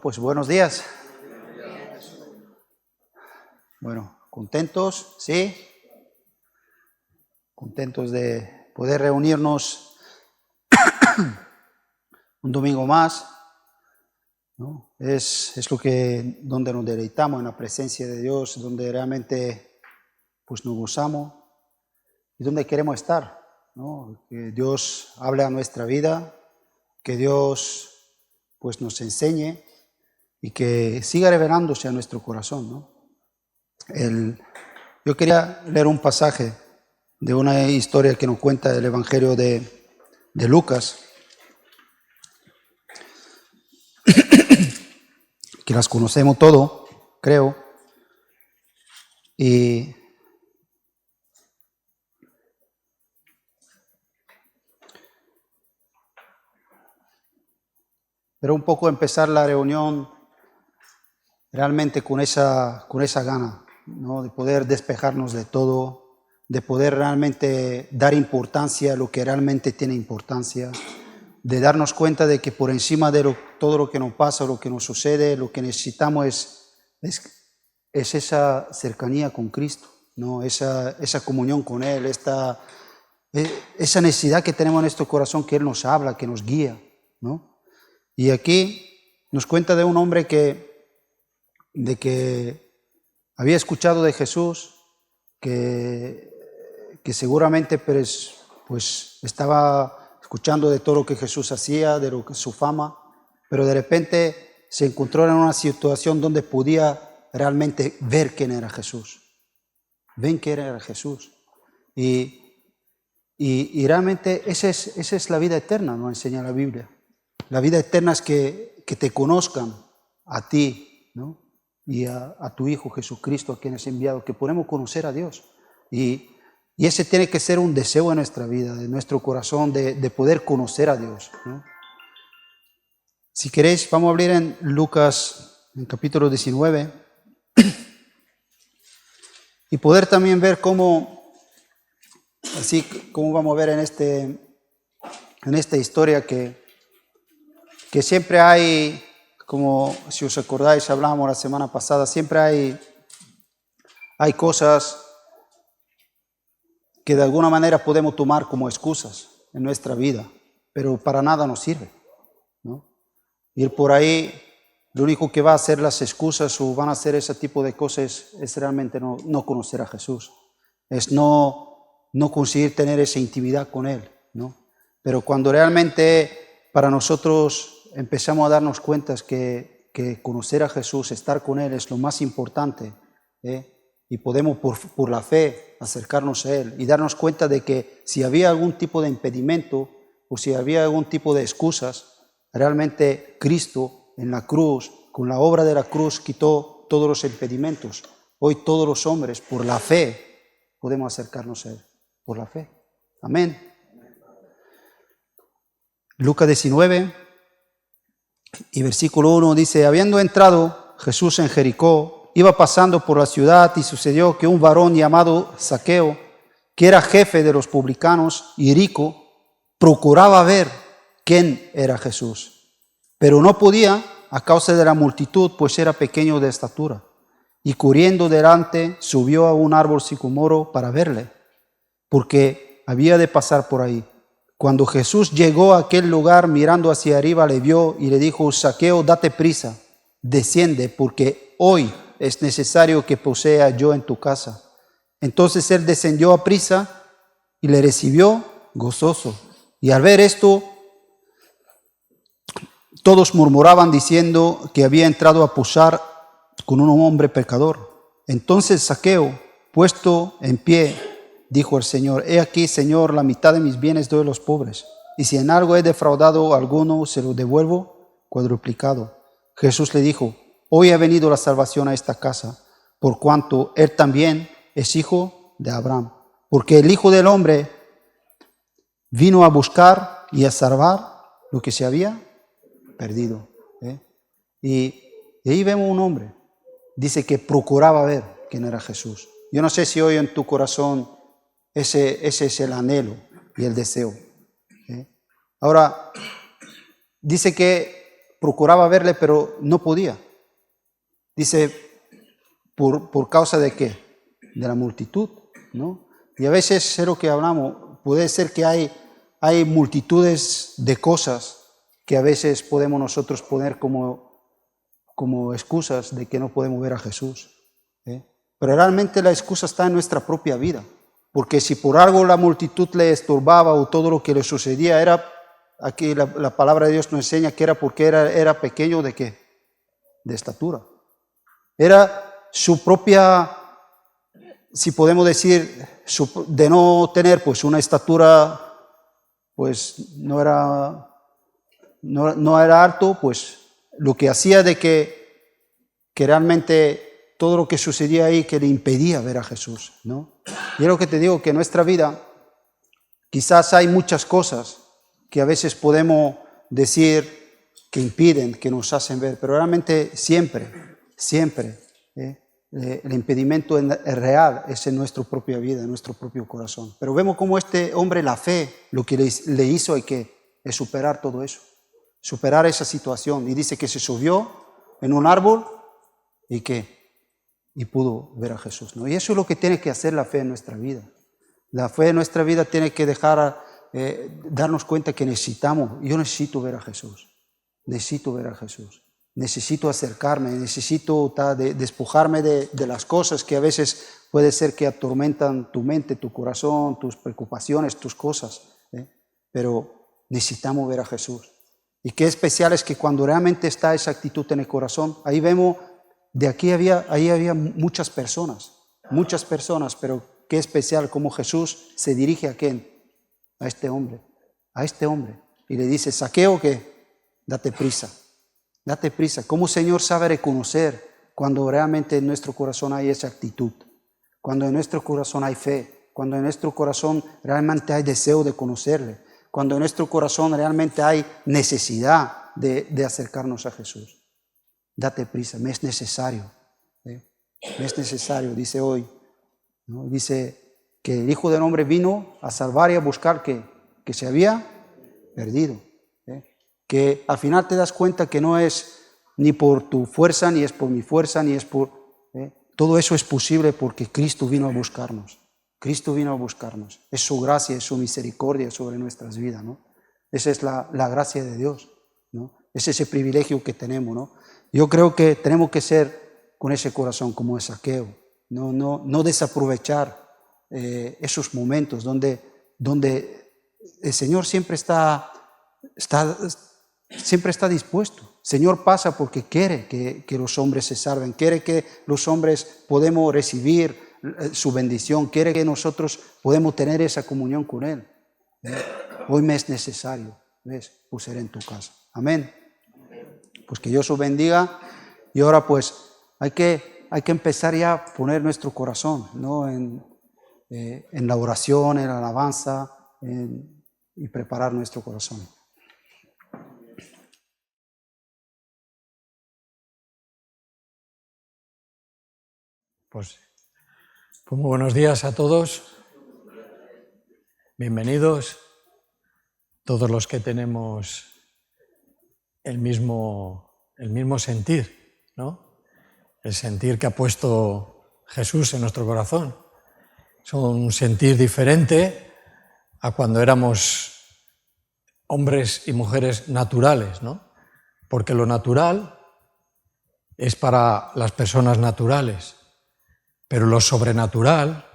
Bueno, pues buenos días. Bueno, contentos, ¿sí? Contentos de poder reunirnos un domingo más, ¿no? Es donde nos deleitamos en la presencia de Dios, donde realmente pues nos gozamos y donde queremos estar, ¿no? Que Dios hable a nuestra vida, que Dios pues nos enseñe y que siga revelándose a nuestro corazón, ¿no? Yo quería leer un pasaje de una historia que nos cuenta el Evangelio de Lucas, que las conocemos todo, creo, pero un poco empezar la reunión realmente con esa gana, ¿no? De poder despejarnos de todo, de poder realmente dar importancia a lo que realmente tiene importancia, de darnos cuenta de que por encima de todo lo que nos pasa, lo que nos sucede, lo que necesitamos es esa cercanía con Cristo, ¿no? Esa comunión con Él, esa necesidad que tenemos en nuestro corazón, que Él nos habla, que nos guía, ¿no? Y aquí nos cuenta de un hombre que había escuchado de Jesús, que seguramente pues estaba escuchando de todo lo que Jesús hacía, de lo que su fama, pero de repente se encontró en una situación donde podía realmente ver quién era Jesús. Ven quién era Jesús. Y realmente esa es la vida eterna, nos enseña la Biblia. La vida eterna es que te conozcan a ti, ¿no? Y a tu Hijo Jesucristo, a quien has enviado, que podemos conocer a Dios. Y ese tiene que ser un deseo en nuestra vida, de nuestro corazón, de poder conocer a Dios, ¿no? Si queréis, vamos a abrir en Lucas, en capítulo 19, y poder también ver cómo vamos a ver en esta historia que siempre hay, como si os acordáis, hablábamos la semana pasada, siempre hay cosas que de alguna manera podemos tomar como excusas en nuestra vida, pero para nada nos sirve, ¿no? Ir por ahí, lo único que va a hacer las excusas o van a hacer ese tipo de cosas es realmente no conocer a Jesús, es no conseguir tener esa intimidad con Él, ¿no? Pero cuando realmente para nosotros empezamos a darnos cuenta que conocer a Jesús, estar con Él es lo más importante, y podemos por la fe acercarnos a Él y darnos cuenta de que si había algún tipo de impedimento o si había algún tipo de excusas, realmente Cristo en la cruz, con la obra de la cruz, quitó todos los impedimentos. Hoy todos los hombres, por la fe, podemos acercarnos a Él, por la fe. Amén. Lucas 19 y versículo 1 dice: habiendo entrado Jesús en Jericó, iba pasando por la ciudad y sucedió que un varón llamado Zaqueo, que era jefe de los publicanos y rico, procuraba ver quién era Jesús, pero no podía a causa de la multitud, pues era pequeño de estatura. Y corriendo delante, subió a un árbol sicomoro para verle, porque había de pasar por ahí. Cuando Jesús llegó a aquel lugar, mirando hacia arriba, le vio y le dijo: Zaqueo, date prisa, desciende, porque hoy es necesario que posea yo en tu casa. Entonces él descendió a prisa y le recibió gozoso. Y al ver esto, todos murmuraban diciendo que había entrado a posar con un hombre pecador. Entonces Zaqueo, puesto en pie, dijo al Señor: he aquí, Señor, la mitad de mis bienes doy a los pobres, y si en algo he defraudado a alguno, se lo devuelvo cuadruplicado. Jesús le dijo: hoy ha venido la salvación a esta casa, por cuanto él también es hijo de Abraham. Porque el Hijo del Hombre vino a buscar y a salvar lo que se había perdido. Y ahí vemos un hombre, dice que procuraba ver quién era Jesús. Yo no sé si hoy en tu corazón ese es el anhelo y el deseo. Ahora, dice que procuraba verle, pero no podía. Dice, ¿por causa de qué? De la multitud, ¿no? Y a veces es lo que hablamos, puede ser que hay multitudes de cosas que a veces podemos nosotros poner como excusas de que no podemos ver a Jesús. Pero realmente la excusa está en nuestra propia vida. Porque si por algo la multitud le estorbaba o todo lo que le sucedía era, aquí la palabra de Dios nos enseña que era porque era pequeño ¿de qué? De estatura. Era su propia, si podemos decir, de no tener pues una estatura, pues no era alto, pues lo que hacía de que realmente todo lo que sucedía ahí que le impedía ver a Jesús, ¿no? Y es lo que te digo, que en nuestra vida quizás hay muchas cosas que a veces podemos decir que impiden, que nos hacen ver, pero realmente siempre, el impedimento real es en nuestra propia vida, en nuestro propio corazón. Pero vemos cómo este hombre, la fe, lo que le hizo es superar todo eso, superar esa situación. Y dice que se subió en un árbol y pudo ver a Jesús, ¿no? Y eso es lo que tiene que hacer la fe en nuestra vida. La fe en nuestra vida tiene que darnos cuenta que yo necesito ver a Jesús, necesito acercarme, necesito despojarme de las cosas que a veces puede ser que atormentan tu mente, tu corazón, tus preocupaciones, tus cosas, pero necesitamos ver a Jesús. Y qué especial es que cuando realmente está esa actitud en el corazón, ahí vemos, ahí había muchas personas, pero qué especial cómo Jesús se dirige a quién, a este hombre, y le dice, Zaqueo, que date prisa, cómo el Señor sabe reconocer cuando realmente en nuestro corazón hay esa actitud, cuando en nuestro corazón hay fe, cuando en nuestro corazón realmente hay deseo de conocerle, cuando en nuestro corazón realmente hay necesidad de acercarnos a Jesús. Date prisa, me es necesario, dice hoy, ¿no? Dice que el Hijo del Hombre vino a salvar y a buscar que se había perdido, que al final te das cuenta que no es ni por tu fuerza, ni es por mi fuerza, ni es por... todo eso es posible porque Cristo vino a buscarnos. Es su gracia, es su misericordia sobre nuestras vidas, ¿no? Esa es la gracia de Dios, ¿no? Es ese privilegio que tenemos, ¿no? Yo creo que tenemos que ser con ese corazón como es Zaqueo, no desaprovechar esos momentos donde el Señor siempre está dispuesto. El Señor pasa porque quiere que los hombres se salven, quiere que los hombres podamos recibir su bendición, quiere que nosotros podamos tener esa comunión con Él. Hoy me es necesario, ¿ves? Pues ser en tu casa. Amén. Pues que Dios os bendiga, y ahora pues hay que empezar ya a poner nuestro corazón, ¿no? en la oración, en la alabanza, y preparar nuestro corazón. Pues muy buenos días a todos, bienvenidos, todos los que tenemos el mismo sentir, ¿no? El sentir que ha puesto Jesús en nuestro corazón. Es un sentir diferente a cuando éramos hombres y mujeres naturales, ¿no? Porque lo natural es para las personas naturales, pero lo sobrenatural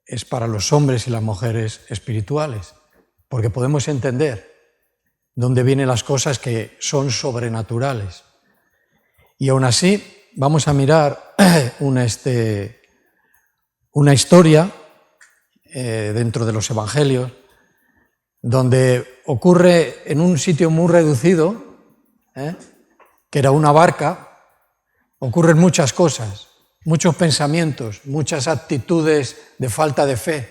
es para los hombres y las mujeres espirituales, porque podemos entender dónde vienen las cosas que son sobrenaturales. Y aún así vamos a mirar una historia dentro de los evangelios, donde ocurre en un sitio muy reducido, que era una barca, ocurren muchas cosas, muchos pensamientos, muchas actitudes de falta de fe,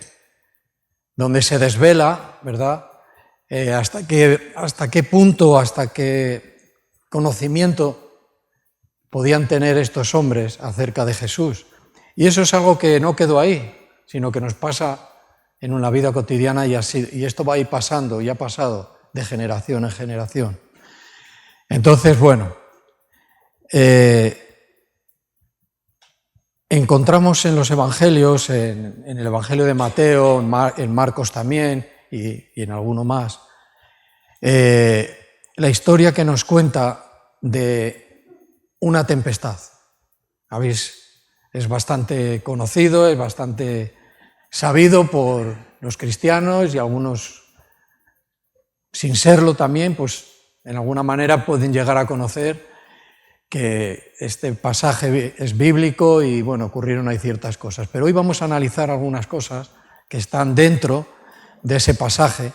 donde se desvela, ¿verdad?, hasta qué punto, hasta qué conocimiento podían tener estos hombres acerca de Jesús. Y eso es algo que no quedó ahí, sino que nos pasa en una vida cotidiana, y esto va a ir pasando, y ha pasado de generación en generación. Entonces, bueno, encontramos en los evangelios, en el Evangelio de Mateo, en Marcos también y en alguno más, la historia que nos cuenta de una tempestad. Es bastante conocido, es bastante sabido por los cristianos y algunos, sin serlo también, pues en alguna manera pueden llegar a conocer que este pasaje es bíblico y bueno, ocurrieron ahí ciertas cosas. Pero hoy vamos a analizar algunas cosas que están dentro de ese pasaje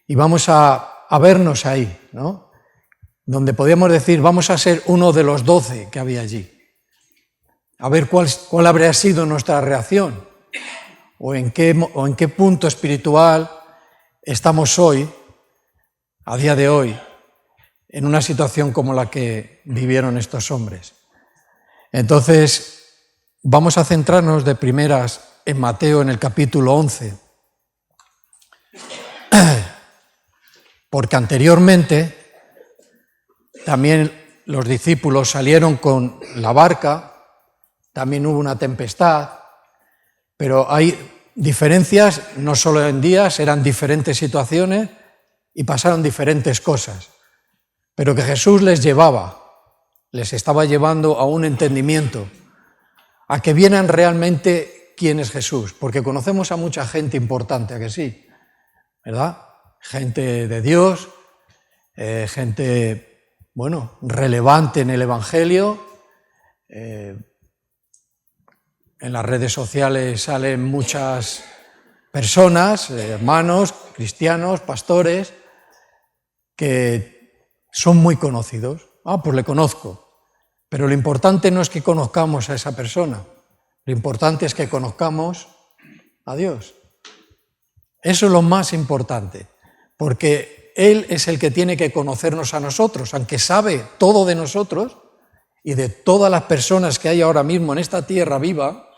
y vamos a vernos ahí, ¿no? Donde podríamos decir, vamos a ser uno de los 12 que había allí. A ver cuál habría sido nuestra reacción o en qué punto espiritual estamos hoy, a día de hoy, en una situación como la que vivieron estos hombres. Entonces, vamos a centrarnos de primeras en Mateo, en el capítulo 11, porque anteriormente también los discípulos salieron con la barca, también hubo una tempestad, pero hay diferencias, no solo en días, eran diferentes situaciones y pasaron diferentes cosas. Pero que Jesús les estaba llevando a un entendimiento, a que vieran realmente quién es Jesús, porque conocemos a mucha gente importante, ¿a que sí? ¿Verdad? Gente de Dios, gente, bueno, relevante en el Evangelio. En las redes sociales salen muchas personas, hermanos, cristianos, pastores, que son muy conocidos. Pues le conozco. Pero lo importante no es que conozcamos a esa persona, lo importante es que conozcamos a Dios. Eso es lo más importante, porque Él es el que tiene que conocernos a nosotros, aunque sabe todo de nosotros y de todas las personas que hay ahora mismo en esta tierra viva,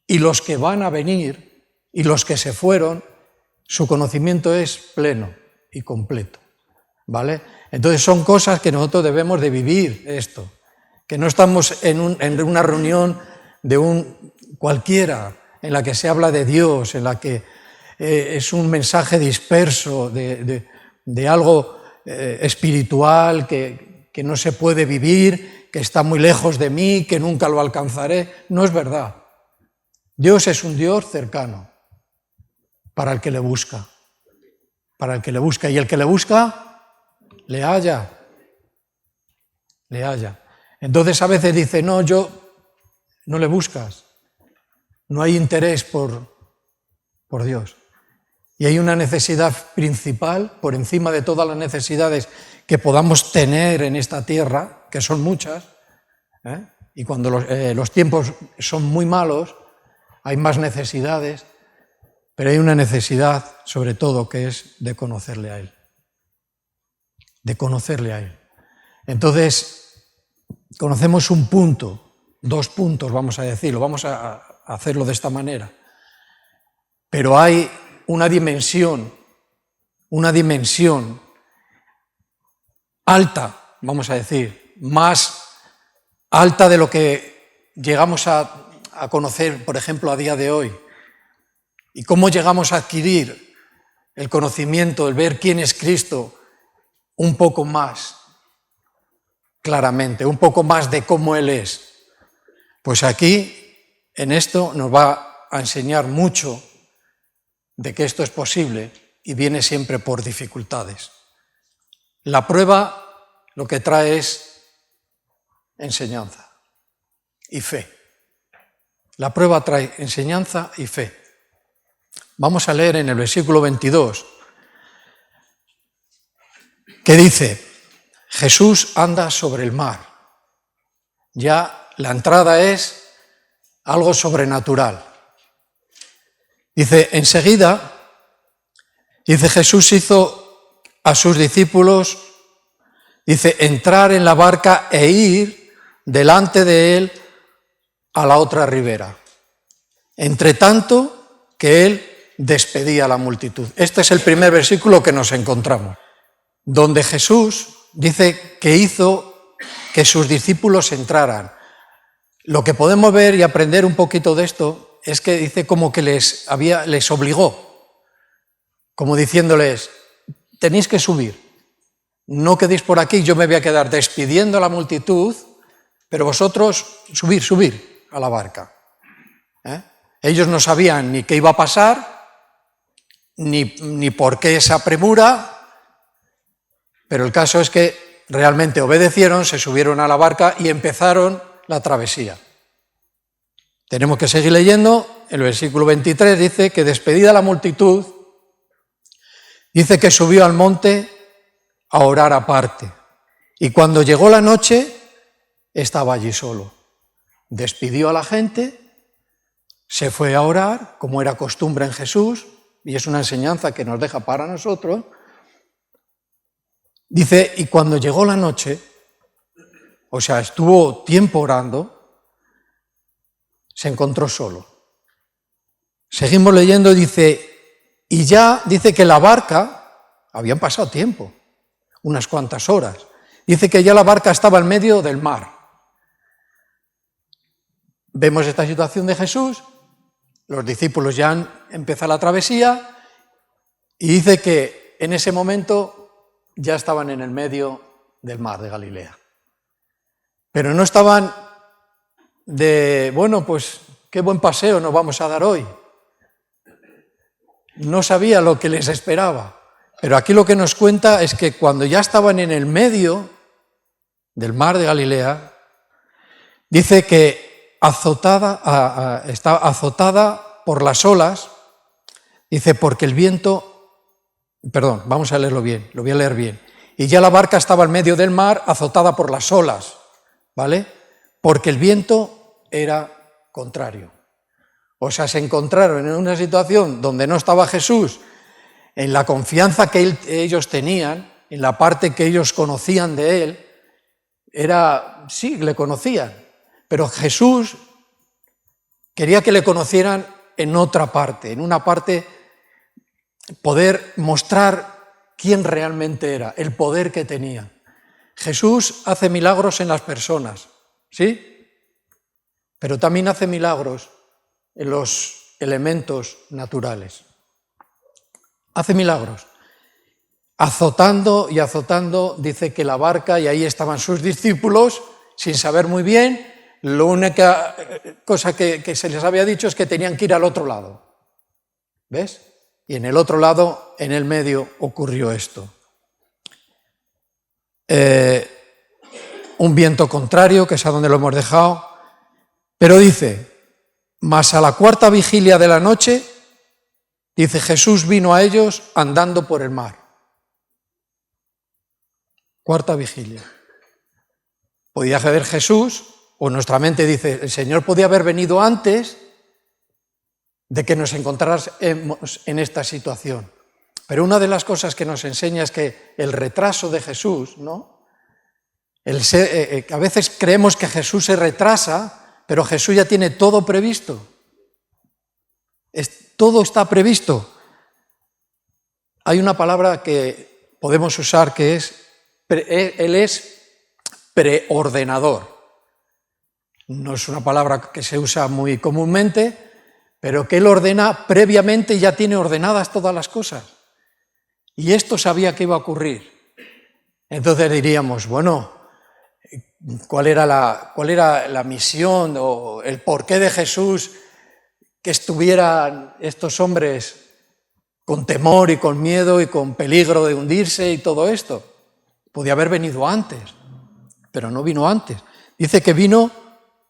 y los que van a venir, y los que se fueron, su conocimiento es pleno y completo, ¿vale? Entonces son cosas que nosotros debemos de vivir esto, que no estamos en una reunión de cualquiera, en la que se habla de Dios, en la que es un mensaje disperso de algo espiritual que no se puede vivir, que está muy lejos de mí, que nunca lo alcanzaré. No es verdad. Dios es un Dios cercano para el que le busca. Para el que le busca. Y el que le busca, le halla. Le halla. Entonces a veces dice, no le buscas. No hay interés por Dios. Y hay una necesidad principal, por encima de todas las necesidades que podamos tener en esta tierra, que son muchas, y cuando los tiempos son muy malos, hay más necesidades, pero hay una necesidad, sobre todo, que es de conocerle a Él. De conocerle a Él. Entonces, conocemos un punto, 2 puntos, vamos a decirlo, vamos a hacerlo de esta manera. Pero hay una dimensión alta, vamos a decir, más alta de lo que llegamos a conocer, por ejemplo, a día de hoy. Y cómo llegamos a adquirir el conocimiento, el ver quién es Cristo un poco más claramente, un poco más de cómo Él es. Pues aquí, en esto, nos va a enseñar mucho de que esto es posible y viene siempre por dificultades. La prueba lo que trae es enseñanza y fe. La prueba trae enseñanza y fe. Vamos a leer en el versículo 22, que dice, Jesús anda sobre el mar. Ya la entrada es algo sobrenatural. Dice, enseguida, Jesús hizo a sus discípulos, entrar en la barca e ir delante de él a la otra ribera. Entre tanto que él despedía a la multitud. Este es el primer versículo que nos encontramos, donde Jesús dice que hizo que sus discípulos entraran. Lo que podemos ver y aprender un poquito de esto es que dice como que les obligó, como diciéndoles, tenéis que subir, no quedéis por aquí, yo me voy a quedar despidiendo a la multitud, pero vosotros subir a la barca. Ellos no sabían ni qué iba a pasar, ni por qué esa premura, pero el caso es que realmente obedecieron, se subieron a la barca y empezaron la travesía. Tenemos que seguir leyendo. El versículo 23 dice que despedida la multitud, dice que subió al monte a orar aparte. Y cuando llegó la noche, estaba allí solo. Despidió a la gente, se fue a orar, como era costumbre en Jesús, y es una enseñanza que nos deja para nosotros. Dice, y cuando llegó la noche, o sea, estuvo tiempo orando, se encontró solo. Seguimos leyendo, dice, y ya dice que la barca, habían pasado tiempo, unas cuantas horas, dice que ya la barca estaba en medio del mar. Vemos esta situación de Jesús, los discípulos ya han empezado la travesía y dice que en ese momento ya estaban en el medio del mar de Galilea. Pero no estaban bueno, pues qué buen paseo nos vamos a dar hoy. No sabía lo que les esperaba. Pero aquí lo que nos cuenta es que cuando ya estaban en el medio del mar de Galilea, dice que está azotada por las olas, dice, porque el viento, perdón, vamos a leerlo bien, lo voy a leer bien, y ya la barca estaba en medio del mar, azotada por las olas, ¿vale? Porque el viento era contrario. O sea, se encontraron en una situación donde no estaba Jesús, en la confianza que ellos tenían, en la parte que ellos conocían de él, sí, le conocían, pero Jesús quería que le conocieran en otra parte, en una parte, poder mostrar quién realmente era, el poder que tenía. Jesús hace milagros en las personas, ¿sí? Pero también hace milagros en los elementos naturales. Hace milagros. Azotando y azotando, dice que la barca, y ahí estaban sus discípulos, sin saber muy bien, la única cosa que se les había dicho es que tenían que ir al otro lado. ¿Ves? Y en el otro lado, en el medio, ocurrió esto. Un viento contrario, que es a donde lo hemos dejado, pero dice, mas a la cuarta vigilia de la noche, dice, Jesús vino a ellos andando por el mar. Cuarta vigilia. Podía haber Jesús, o nuestra mente dice, el Señor podía haber venido antes de que nos encontráramos en esta situación. Pero una de las cosas que nos enseña es que el retraso de Jesús, ¿no? A veces creemos que Jesús se retrasa, pero Jesús ya tiene todo previsto. Todo está previsto. Hay una palabra que podemos usar que Él es preordenador. No es una palabra que se usa muy comúnmente, pero que Él ordena previamente y ya tiene ordenadas todas las cosas. Y esto sabía que iba a ocurrir. Entonces diríamos, bueno, ¿cuál era la misión o el porqué de Jesús que estuvieran estos hombres con temor y con miedo y con peligro de hundirse y todo esto? Podía haber venido antes, pero no vino antes. Dice que vino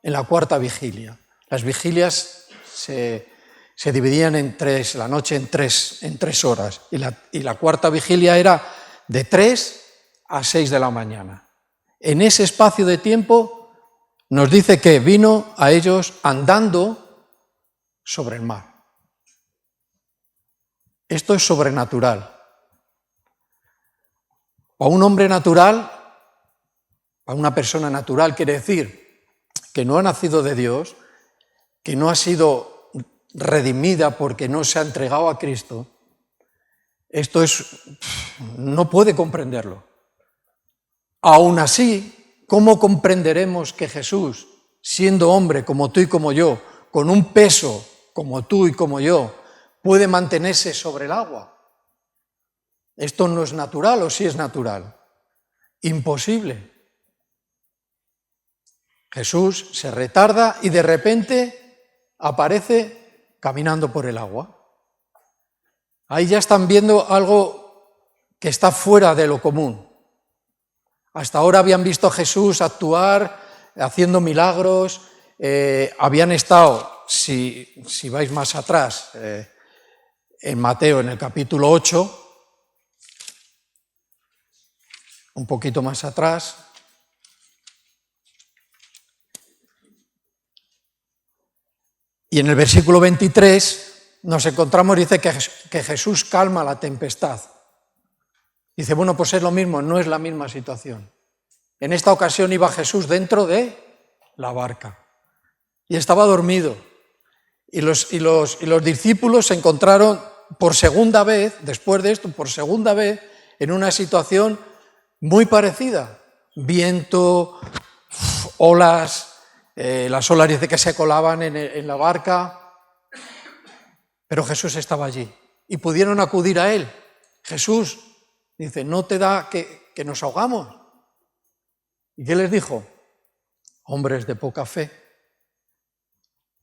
en la cuarta vigilia. Las vigilias se dividían la noche en tres horas, y la cuarta vigilia era de 3 a 6 de la mañana. En ese espacio de tiempo nos dice que vino a ellos andando sobre el mar. Esto es sobrenatural. A un hombre natural, a una persona natural, quiere decir que no ha nacido de Dios, que no ha sido redimida porque no se ha entregado a Cristo, esto no puede comprenderlo. Aún así, ¿cómo comprenderemos que Jesús, siendo hombre como tú y como yo, con un peso como tú y como yo, puede mantenerse sobre el agua? ¿Esto no es natural o sí es natural? Imposible. Jesús se retarda y de repente aparece caminando por el agua. Ahí ya están viendo algo que está fuera de lo común. Hasta ahora habían visto a Jesús actuar, haciendo milagros, habían estado, si vais más atrás, en Mateo, en el capítulo 8, un poquito más atrás, y en el versículo 23 nos encontramos, dice que Jesús calma la tempestad. Dice, bueno, pues es lo mismo, no es la misma situación. En esta ocasión iba Jesús dentro de la barca y estaba dormido. Y los discípulos se encontraron por segunda vez, después de esto, por segunda vez, en una situación muy parecida. Viento, olas, las olas dice que se colaban en la barca, pero Jesús estaba allí y pudieron acudir a él. Jesús dice, ¿no te da que nos ahogamos? ¿Y qué les dijo? Hombres de poca fe.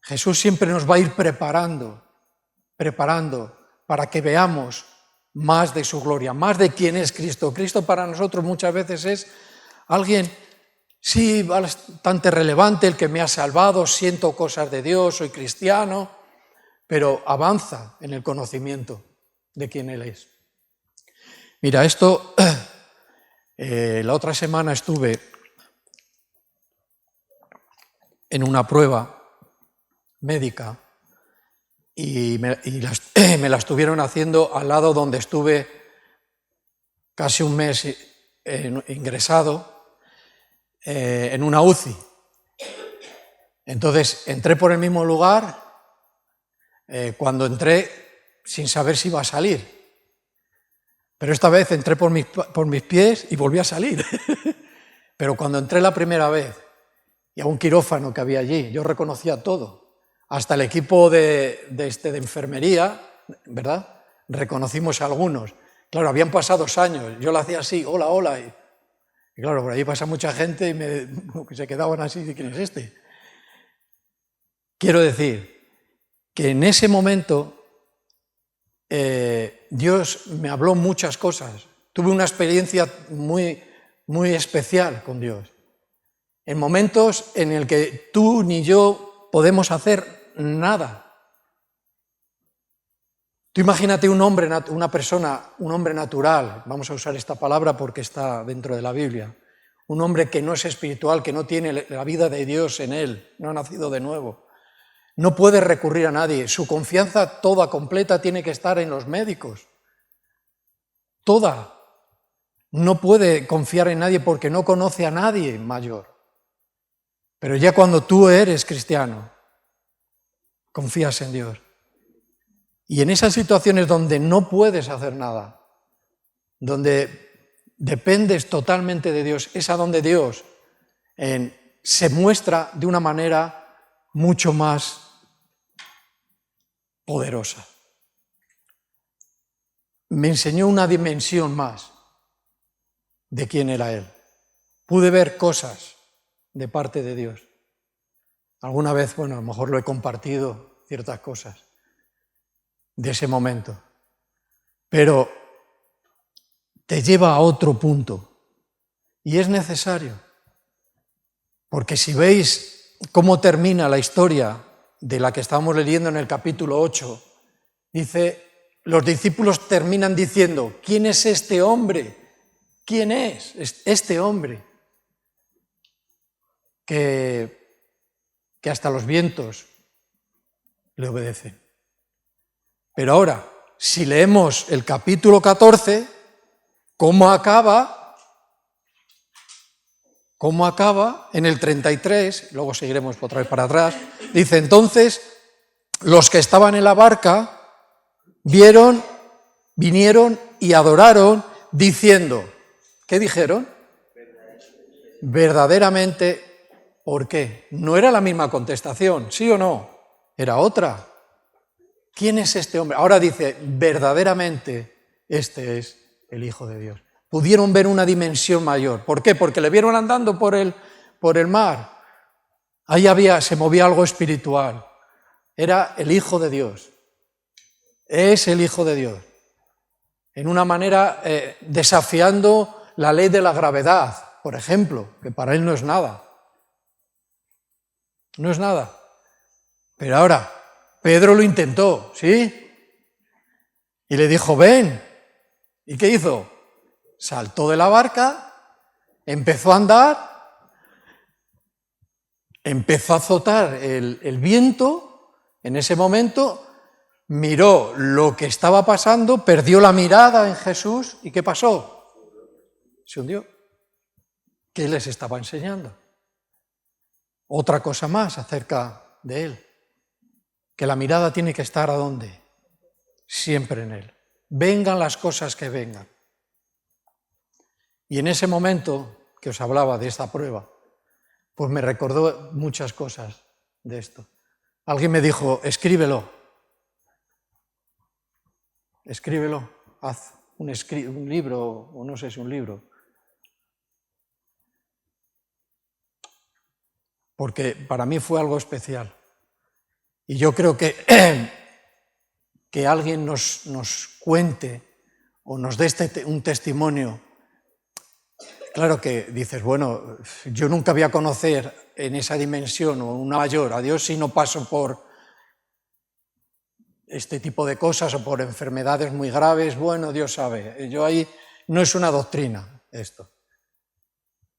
Jesús siempre nos va a ir preparando para que veamos más de su gloria, más de quién es Cristo. Cristo para nosotros muchas veces es alguien, sí, bastante relevante, el que me ha salvado, siento cosas de Dios, soy cristiano, pero avanza en el conocimiento de quién Él es. Mira, esto, la otra semana estuve en una prueba médica y me la estuvieron haciendo al lado donde estuve casi un mes ingresado en una UCI. Entonces entré por el mismo lugar cuando entré sin saber si iba a salir. Pero esta vez entré por mis pies y volví a salir. Pero cuando entré la primera vez, y a un quirófano que había allí, yo reconocía todo. Hasta el equipo de enfermería, ¿verdad? Reconocimos a algunos. Claro, habían pasado 2 años, yo lo hacía así, hola, hola. Y claro, por ahí pasa mucha gente y se quedaban así, ¿de quién es este? Quiero decir que en ese momento Dios me habló muchas cosas. Tuve una experiencia muy, muy especial con Dios. En momentos en el que tú ni yo podemos hacer nada. Tú imagínate un hombre natural, vamos a usar esta palabra porque está dentro de la Biblia, un hombre que no es espiritual, que no tiene la vida de Dios en él, no ha nacido de nuevo. No puede recurrir a nadie, su confianza toda, completa, tiene que estar en los médicos. Toda. No puede confiar en nadie porque no conoce a nadie mayor. Pero ya cuando tú eres cristiano, confías en Dios. Y en esas situaciones donde no puedes hacer nada, donde dependes totalmente de Dios, es a donde Dios se muestra de una manera mucho más poderosa. Me enseñó una dimensión más de quién era Él. Pude ver cosas de parte de Dios. Alguna vez, bueno, a lo mejor lo he compartido, ciertas cosas de ese momento. Pero te lleva a otro punto. Y es necesario. Porque si veis cómo termina la historia de la que estamos leyendo en el capítulo 8, dice, los discípulos terminan diciendo, ¿quién es este hombre? ¿Quién es este hombre? Que hasta los vientos le obedecen. Pero ahora, si leemos el capítulo 14, ¿cómo acaba? ¿Cómo acaba? En el 33, luego seguiremos otra vez para atrás, dice, entonces, los que estaban en la barca vinieron y adoraron, diciendo, ¿qué dijeron? verdaderamente, ¿por qué? No era la misma contestación, ¿sí o no? Era otra. ¿Quién es este hombre? Ahora dice, verdaderamente, este es el Hijo de Dios. Pudieron ver una dimensión mayor. ¿Por qué? Porque le vieron andando por el mar. Ahí se movía algo espiritual. Era el Hijo de Dios. Es el Hijo de Dios. En una manera desafiando la ley de la gravedad, por ejemplo, que para él no es nada. No es nada. Pero ahora, Pedro lo intentó, ¿sí? Y le dijo, ven. ¿Y qué hizo? Saltó de la barca, empezó a andar, empezó a azotar el viento. En ese momento miró lo que estaba pasando, perdió la mirada en Jesús. ¿Y qué pasó? Se hundió. ¿Qué les estaba enseñando? Otra cosa más acerca de él. Que la mirada tiene que estar ¿a dónde? Siempre en él. Vengan las cosas que vengan. Y en ese momento que os hablaba de esta prueba, pues me recordó muchas cosas de esto. Alguien me dijo, escríbelo, haz un libro, o no sé si un libro. Porque para mí fue algo especial. Y yo creo que alguien nos cuente o nos dé un testimonio. Claro que dices, bueno, yo nunca voy a conocer en esa dimensión o una mayor a Dios si no paso por este tipo de cosas o por enfermedades muy graves. Bueno, Dios sabe. Yo ahí no es una doctrina esto.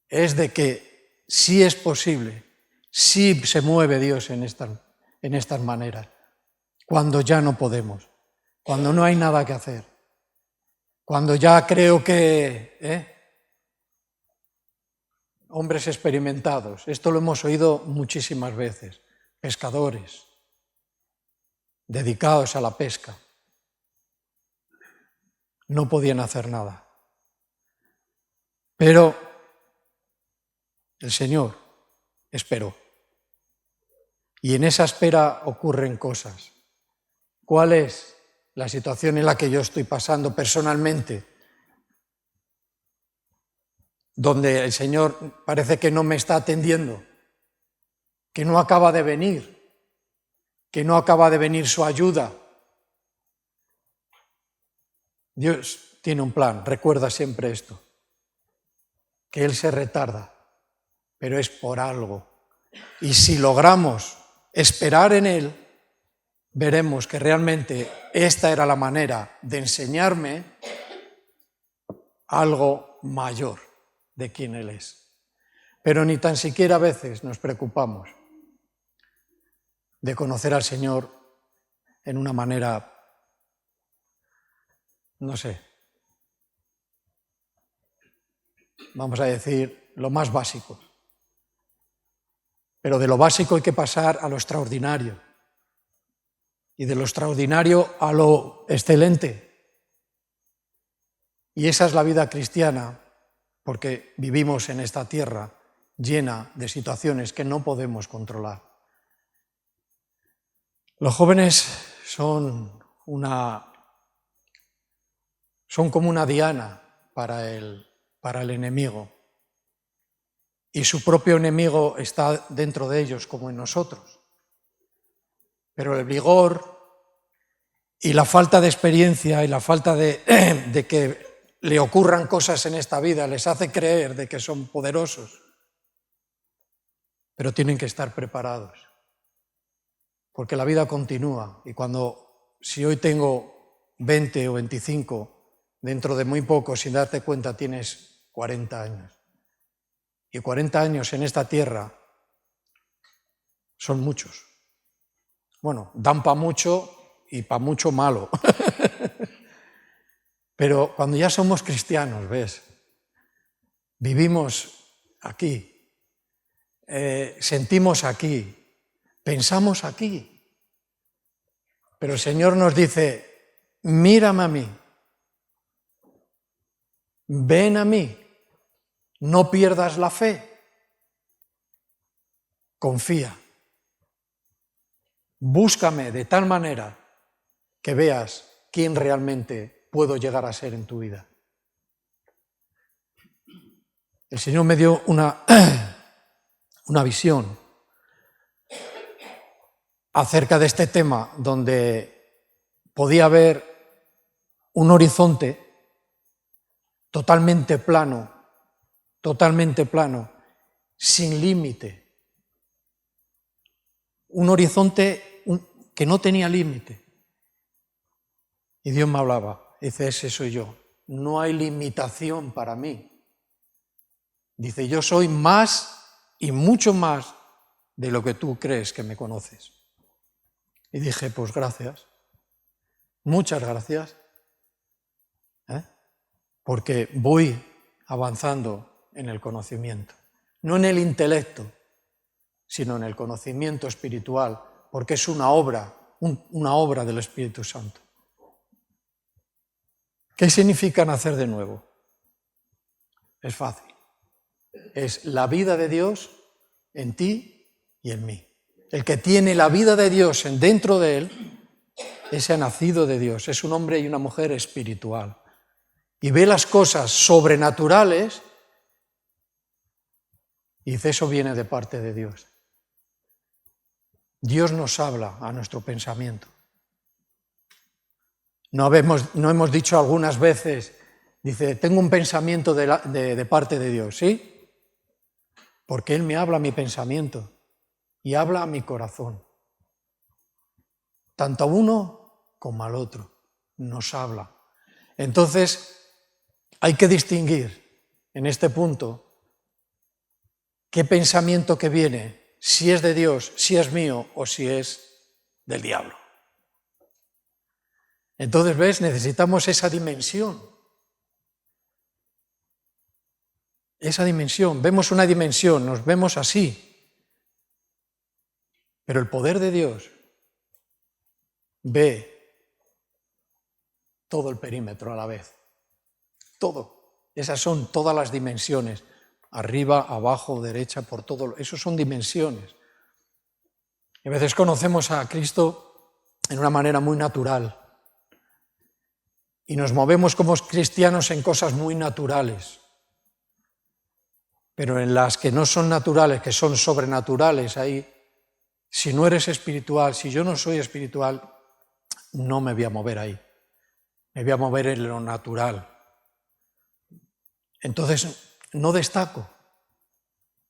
Es de que sí es posible, sí se mueve Dios en estas maneras, cuando ya no podemos, cuando no hay nada que hacer, cuando ya creo que... hombres experimentados, esto lo hemos oído muchísimas veces, pescadores, dedicados a la pesca, no podían hacer nada. Pero el Señor esperó. Y en esa espera ocurren cosas. ¿Cuál es la situación en la que yo estoy pasando personalmente? Donde el Señor parece que no me está atendiendo, que no acaba de venir, su ayuda. Dios tiene un plan, recuerda siempre esto, que Él se retarda, pero es por algo. Y si logramos esperar en Él, veremos que realmente esta era la manera de enseñarme algo mayor de quién Él es. Pero ni tan siquiera a veces nos preocupamos de conocer al Señor en una manera, no sé, vamos a decir, lo más básico. Pero de lo básico hay que pasar a lo extraordinario. Y de lo extraordinario a lo excelente. Y esa es la vida cristiana, porque vivimos en esta tierra llena de situaciones que no podemos controlar. Los jóvenes son como una diana para el enemigo. Y su propio enemigo está dentro de ellos como en nosotros. Pero el vigor y la falta de experiencia y la falta de que le ocurran cosas en esta vida les hace creer de que son poderosos. Pero tienen que estar preparados. Porque la vida continúa y si hoy tengo 20 o 25, dentro de muy poco, sin darte cuenta, tienes 40 años. Y 40 años en esta tierra son muchos. Bueno, dan para mucho y para mucho malo. Pero cuando ya somos cristianos, ¿ves? Vivimos aquí, sentimos aquí, pensamos aquí. Pero el Señor nos dice, mírame a mí, ven a mí, no pierdas la fe. confía. Búscame de tal manera que veas quién realmente puedo llegar a ser en tu vida. El Señor me dio una visión acerca de este tema, donde podía haber un horizonte totalmente plano, sin límite. Un horizonte que no tenía límite. Y Dios me hablaba, dice, ese soy yo. No hay limitación para mí. Dice, yo soy más y mucho más de lo que tú crees que me conoces. Y dije, pues gracias, muchas gracias, porque voy avanzando en el conocimiento, no en el intelecto, sino en el conocimiento espiritual, porque es una obra del Espíritu Santo. ¿Qué significa nacer de nuevo? Es fácil. Es la vida de Dios en ti y en mí. El que tiene la vida de Dios dentro de él, ese ha nacido de Dios, es un hombre y una mujer espiritual. Y ve las cosas sobrenaturales y dice, eso viene de parte de Dios. Dios nos habla a nuestro pensamiento. No hemos dicho algunas veces, dice, tengo un pensamiento de parte de Dios, ¿sí? Porque Él me habla a mi pensamiento y habla a mi corazón. Tanto a uno como al otro nos habla. Entonces, hay que distinguir en este punto qué pensamiento que viene, si es de Dios, si es mío o si es del diablo. Entonces, ¿ves? Necesitamos esa dimensión. Esa dimensión. Vemos una dimensión, nos vemos así. Pero el poder de Dios ve todo el perímetro a la vez. Todo. Esas son todas las dimensiones. Arriba, abajo, derecha, por todo. Eso son dimensiones. Y a veces conocemos a Cristo en una manera muy natural. Y nos movemos como cristianos en cosas muy naturales. Pero en las que no son naturales, que son sobrenaturales, ahí, si no eres espiritual, si yo no soy espiritual, no me voy a mover ahí. Me voy a mover en lo natural. Entonces, no destaco.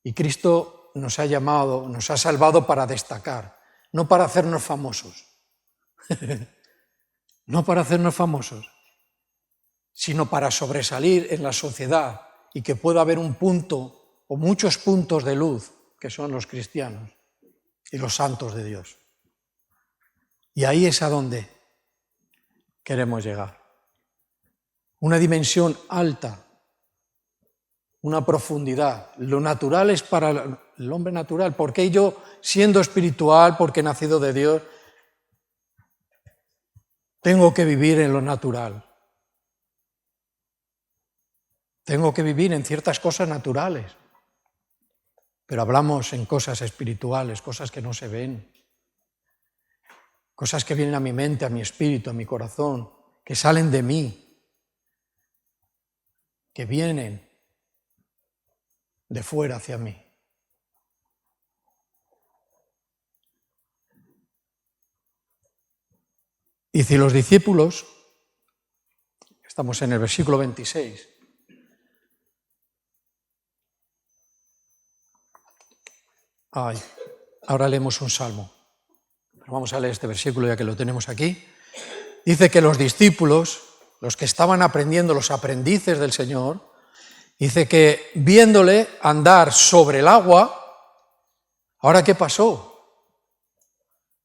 Y Cristo nos ha llamado, nos ha salvado para destacar, no para hacernos famosos. No para hacernos famosos, sino para sobresalir en la sociedad y que pueda haber un punto o muchos puntos de luz, que son los cristianos y los santos de Dios. Y ahí es a donde queremos llegar. Una dimensión alta, una profundidad. Lo natural es para el hombre natural. ¿Por qué yo, siendo espiritual, porque he nacido de Dios, tengo que vivir en lo natural? Tengo que vivir en ciertas cosas naturales. Pero hablamos en cosas espirituales, cosas que no se ven. Cosas que vienen a mi mente, a mi espíritu, a mi corazón, que salen de mí, que vienen de fuera hacia mí. Y si los discípulos, estamos en el versículo 26, ahora leemos un salmo, pero vamos a leer este versículo ya que lo tenemos aquí. Dice que los discípulos, los que estaban aprendiendo, los aprendices del Señor, dice que viéndole andar sobre el agua, ¿ahora qué pasó?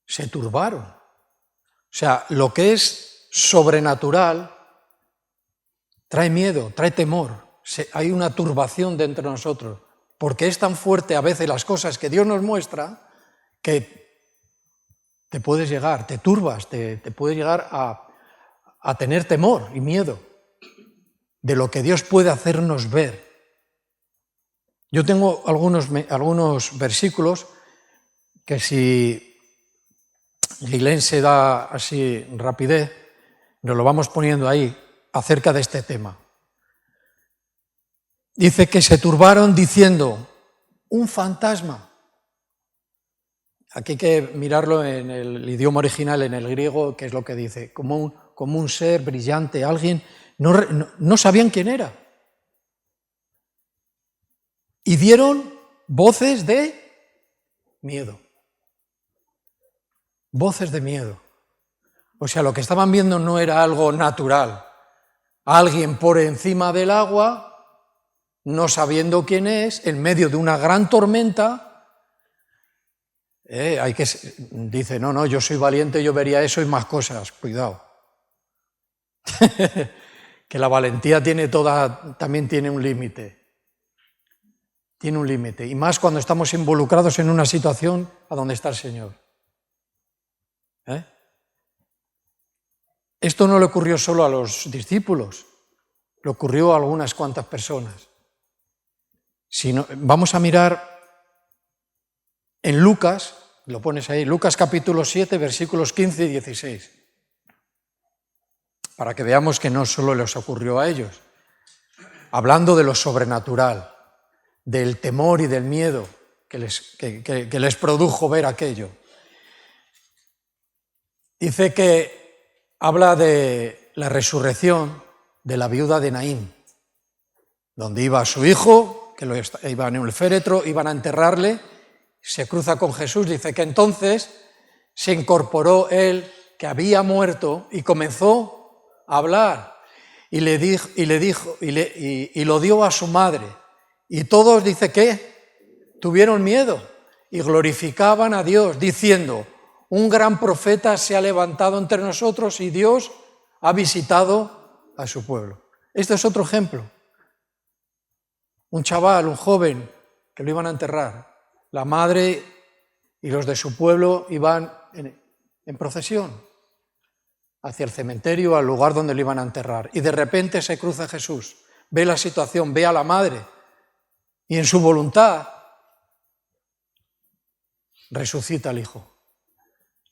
Se turbaron. O sea, lo que es sobrenatural trae miedo, trae temor. Hay una turbación dentro de nosotros, porque es tan fuerte a veces las cosas que Dios nos muestra que te puedes llegar, te turbas, te puedes llegar a tener temor y miedo de lo que Dios puede hacernos ver. Yo tengo algunos versículos que si Guilén se da así rapidez, nos lo vamos poniendo ahí acerca de este tema. Dice que se turbaron diciendo, un fantasma. Aquí hay que mirarlo en el idioma original, en el griego, que es lo que dice, como un ser brillante, alguien, no sabían quién era. Y dieron voces de miedo. Voces de miedo. O sea, lo que estaban viendo no era algo natural. Alguien por encima del agua, no sabiendo quién es, en medio de una gran tormenta, dice, no, yo soy valiente, yo vería eso y más cosas, cuidado. Que la valentía también tiene un límite. Tiene un límite, y más cuando estamos involucrados en una situación a donde está el Señor. Esto no le ocurrió solo a los discípulos, le ocurrió a algunas cuantas personas. Vamos a mirar en Lucas, lo pones ahí, Lucas capítulo 7, versículos 15 y 16, para que veamos que no solo les ocurrió a ellos, hablando de lo sobrenatural, del temor y del miedo que les produjo ver aquello. Dice que habla de la resurrección de la viuda de Naín, donde iba su hijo, que iba en el féretro, iban a enterrarle, se cruza con Jesús, dice que entonces se incorporó él, que había muerto, y comenzó a hablar, y lo dio a su madre. Y todos, dice que, tuvieron miedo y glorificaban a Dios, diciendo, un gran profeta se ha levantado entre nosotros y Dios ha visitado a su pueblo. Este es otro ejemplo. Un chaval, un joven, que lo iban a enterrar. La madre y los de su pueblo iban en procesión hacia el cementerio, al lugar donde lo iban a enterrar. Y de repente se cruza Jesús, ve la situación, ve a la madre, y en su voluntad resucita al hijo.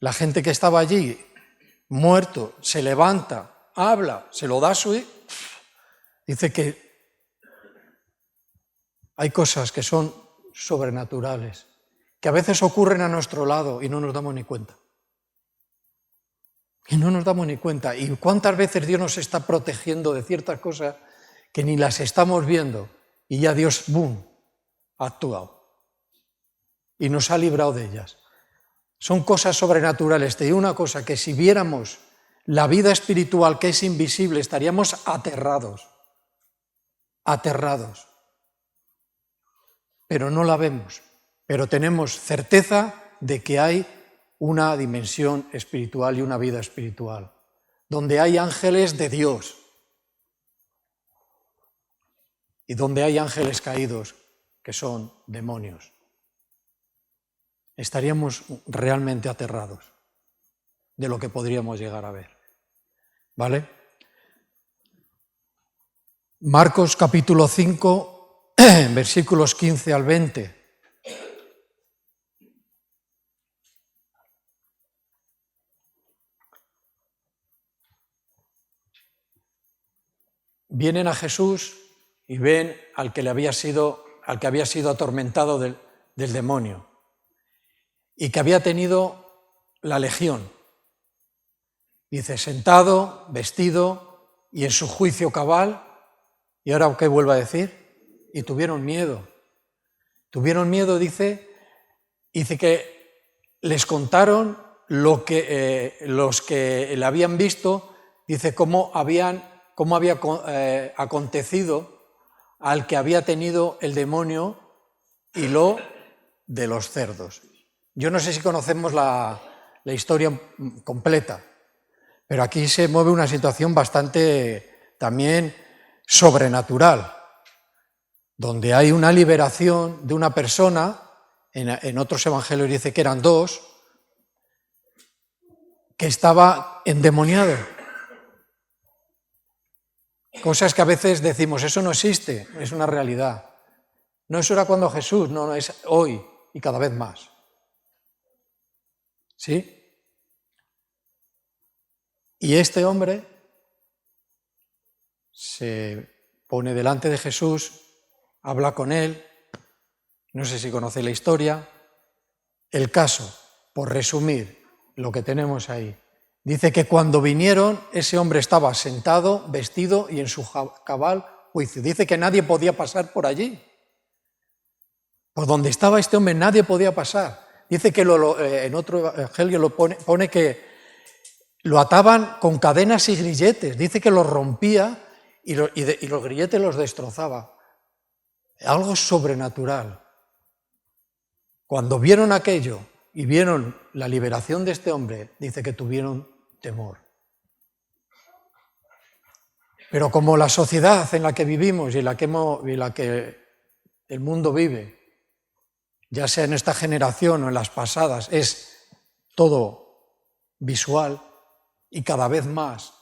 La gente que estaba allí, muerto, se levanta, habla, se lo da a su hijo. Dice que hay cosas que son sobrenaturales, que a veces ocurren a nuestro lado y no nos damos ni cuenta. Y no nos damos ni cuenta. ¿Y cuántas veces Dios nos está protegiendo de ciertas cosas que ni las estamos viendo? Y ya Dios, ¡boom!, ha actuado y nos ha librado de ellas. Son cosas sobrenaturales. Te digo una cosa, que si viéramos la vida espiritual que es invisible, estaríamos aterrados. Pero no la vemos. Pero tenemos certeza de que hay una dimensión espiritual y una vida espiritual, donde hay ángeles de Dios y donde hay ángeles caídos, que son demonios. Estaríamos realmente aterrados de lo que podríamos llegar a ver. ¿Vale? Marcos capítulo 5, versículos 15 al 20. Vienen a Jesús y ven al que había sido atormentado del demonio y que había tenido la legión. Dice, sentado, vestido y en su juicio cabal. ¿Y ahora qué vuelve a decir? Y tuvieron miedo. Tuvieron miedo, dice que les contaron los que le habían visto, dice cómo había acontecido al que había tenido el demonio y lo de los cerdos. Yo no sé si conocemos la historia completa, pero aquí se mueve una situación bastante también sobrenatural, donde hay una liberación de una persona, en otros evangelios dice que eran dos, que estaba endemoniado. Cosas que a veces decimos, eso no existe, es una realidad. No, eso era cuando Jesús, no, es hoy y cada vez más. ¿Sí? Y este hombre se pone delante de Jesús, habla con él, no sé si conocéis la historia. El caso, por resumir lo que tenemos ahí, dice que cuando vinieron, ese hombre estaba sentado, vestido y en su cabal juicio. Dice que nadie podía pasar por allí. Por donde estaba este hombre nadie podía pasar. Dice que en otro evangelio pone que lo ataban con cadenas y grilletes. Dice que los rompía y los grilletes los destrozaba. Algo sobrenatural. Cuando vieron aquello y vieron la liberación de este hombre, dice que tuvieron temor. Pero como la sociedad en la que vivimos y en la que el mundo vive, ya sea en esta generación o en las pasadas, es todo visual y cada vez más.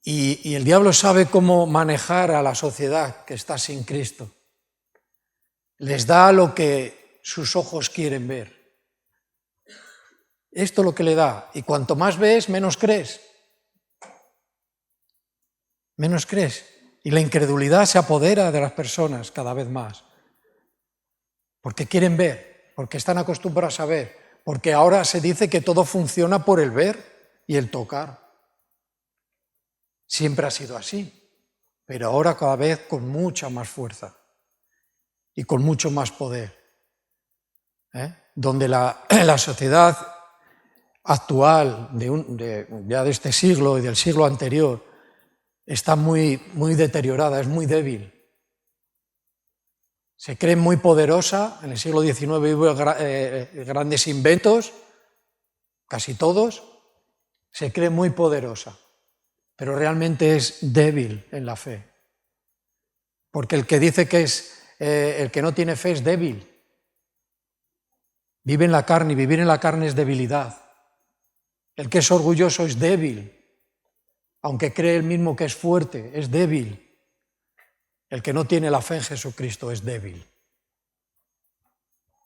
Y el diablo sabe cómo manejar a la sociedad que está sin Cristo. Les da lo que sus ojos quieren ver. Esto es lo que le da. Y cuanto más ves, menos crees. Menos crees. Y la incredulidad se apodera de las personas cada vez más. Porque quieren ver, porque están acostumbrados a ver, porque ahora se dice que todo funciona por el ver y el tocar. Siempre ha sido así, pero ahora cada vez con mucha más fuerza y con mucho más poder. Donde la sociedad actual, ya de este siglo y del siglo anterior, está muy, muy deteriorada, es muy débil. Se cree muy poderosa, en el siglo XIX hubo grandes inventos, casi todos, se cree muy poderosa, pero realmente es débil en la fe. Porque el que dice que el que no tiene fe es débil. Vive en la carne y vivir en la carne es debilidad. El que es orgulloso es débil, aunque cree él mismo que es fuerte, es débil. El que no tiene la fe en Jesucristo es débil.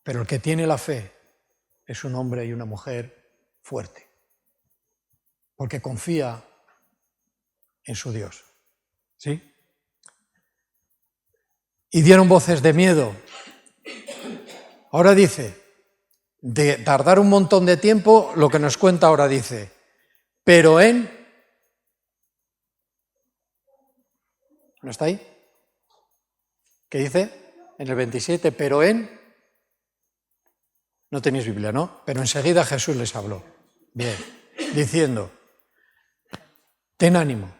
Pero el que tiene la fe es un hombre y una mujer fuerte, porque confía en su Dios. ¿Sí? Y dieron voces de miedo. Ahora dice, de tardar un montón de tiempo, lo que nos cuenta ahora dice, pero ¿no está ahí? ¿Qué dice? En el 27, no tenéis Biblia, ¿no? Pero enseguida Jesús les habló. Bien, diciendo, ten ánimo.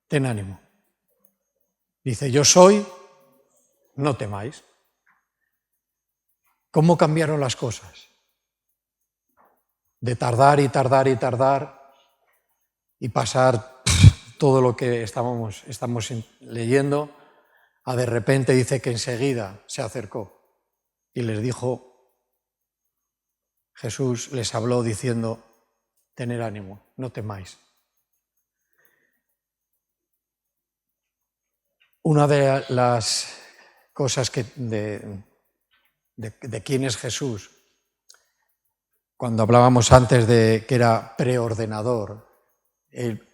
Ten ánimo. Dice, yo soy, no temáis. ¿Cómo cambiaron las cosas? De tardar y tardar y tardar y pasar todo lo que estamos leyendo, a de repente dice que enseguida se acercó y les dijo, Jesús les habló diciendo, tened ánimo, no temáis. Una de las cosas de quién es Jesús, cuando hablábamos antes de que era preordenador, el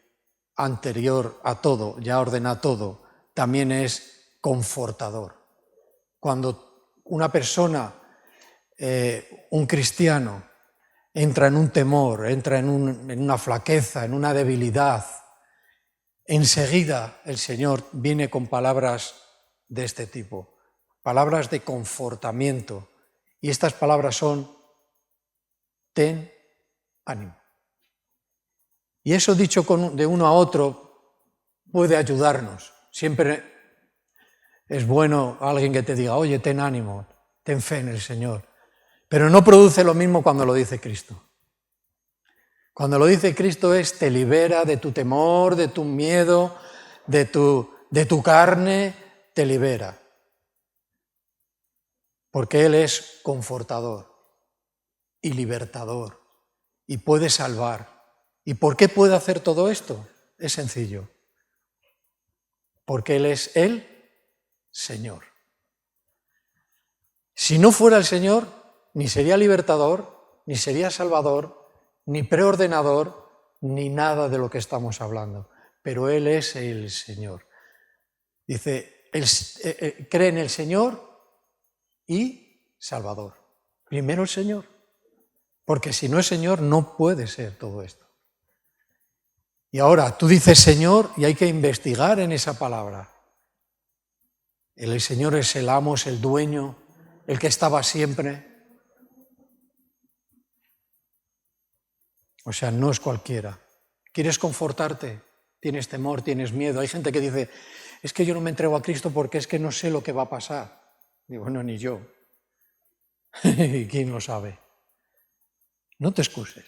anterior a todo, ya ordena todo, también es confortador. Cuando una persona, un cristiano, entra en un temor, entra en una flaqueza, en una debilidad, enseguida el Señor viene con palabras de este tipo, palabras de confortamiento. Y estas palabras son, ten ánimo. Y eso dicho de uno a otro puede ayudarnos. Siempre es bueno alguien que te diga, oye, ten ánimo, ten fe en el Señor. Pero no produce lo mismo cuando lo dice Cristo. Cuando lo dice Cristo te libera de tu temor, de tu miedo, de tu carne, te libera. Porque Él es confortador y libertador y puede salvar. ¿Y por qué puede hacer todo esto? Es sencillo. Porque Él es el Señor. Si no fuera el Señor, ni sería libertador, ni sería salvador, ni preordenador, ni nada de lo que estamos hablando. Pero Él es el Señor. Dice, cree en el Señor y Salvador. Primero el Señor. Porque si no es Señor, no puede ser todo esto. Y ahora, tú dices Señor y hay que investigar en esa palabra. El Señor es el amo, es el dueño, el que estaba siempre. O sea, no es cualquiera. ¿Quieres confortarte? ¿Tienes temor? ¿Tienes miedo? Hay gente que dice, es que yo no me entrego a Cristo porque es que no sé lo que va a pasar. Digo, no, ni yo. ¿Quién lo sabe? No te excuses.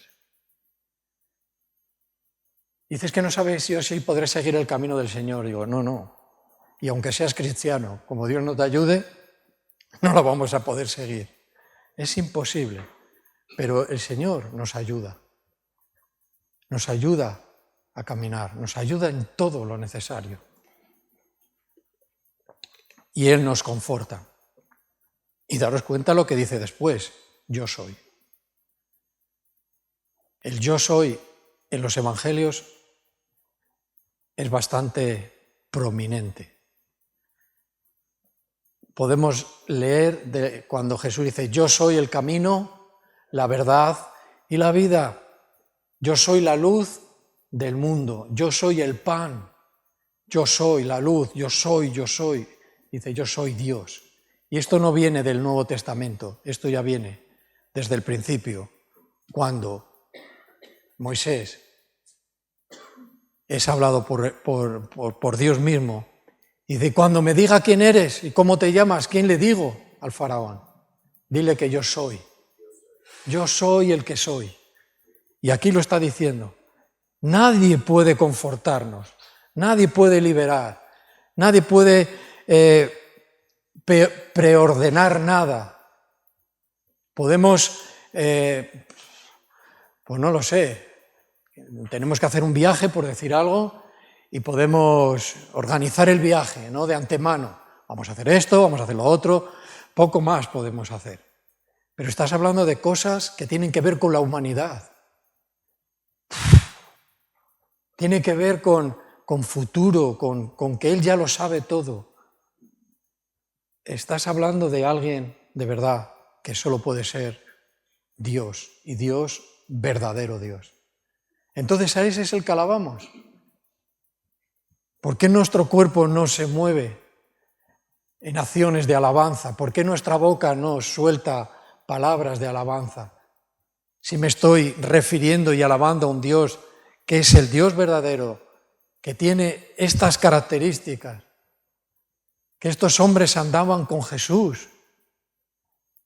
Dices que no sabes si yo sí podré seguir el camino del Señor. Digo, no. Y aunque seas cristiano, como Dios no te ayude, no lo vamos a poder seguir. Es imposible. Pero el Señor nos ayuda. Nos ayuda a caminar, nos ayuda en todo lo necesario. Y Él nos conforta. Y daros cuenta lo que dice después, yo soy. El yo soy en los evangelios es bastante prominente. Podemos leer cuando Jesús dice, yo soy el camino, la verdad y la vida. Yo soy la luz del mundo, yo soy el pan, yo soy la luz, yo soy. Dice, yo soy Dios. Y esto no viene del Nuevo Testamento, esto ya viene desde el principio, cuando Moisés es hablado por Dios mismo. Y dice, cuando me diga quién eres y cómo te llamas, ¿quién le digo al faraón? Dile que yo soy el que soy. Y aquí lo está diciendo. Nadie puede confortarnos, nadie puede liberar, nadie puede preordenar nada. Podemos, pues no lo sé, tenemos que hacer un viaje, por decir algo, y podemos organizar el viaje, ¿no? De antemano. Vamos a hacer esto, vamos a hacer lo otro, poco más podemos hacer. Pero estás hablando de cosas que tienen que ver con la humanidad. Tiene que ver con futuro, con que Él ya lo sabe todo. Estás hablando de alguien de verdad que solo puede ser Dios, y Dios, verdadero Dios. Entonces a ese es el que alabamos. ¿Por qué nuestro cuerpo no se mueve en acciones de alabanza? ¿Por qué nuestra boca no suelta palabras de alabanza? Si me estoy refiriendo y alabando a un Dios que es el Dios verdadero, que tiene estas características, que estos hombres andaban con Jesús,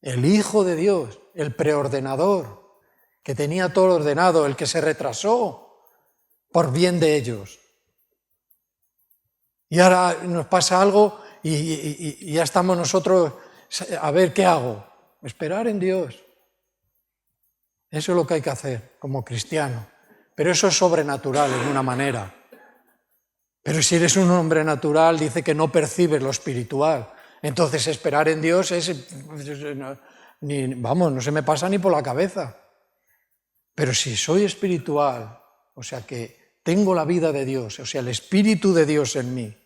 el Hijo de Dios, el preordenador, que tenía todo ordenado, el que se retrasó por bien de ellos. Y ahora nos pasa algo y ya estamos nosotros, a ver, ¿qué hago? Esperar en Dios. Eso es lo que hay que hacer como cristiano. Pero eso es sobrenatural en una manera. Pero si eres un hombre natural, dice que no percibes lo espiritual. Entonces esperar en Dios no se me pasa ni por la cabeza. Pero si soy espiritual, o sea que tengo la vida de Dios, o sea, el Espíritu de Dios en mí,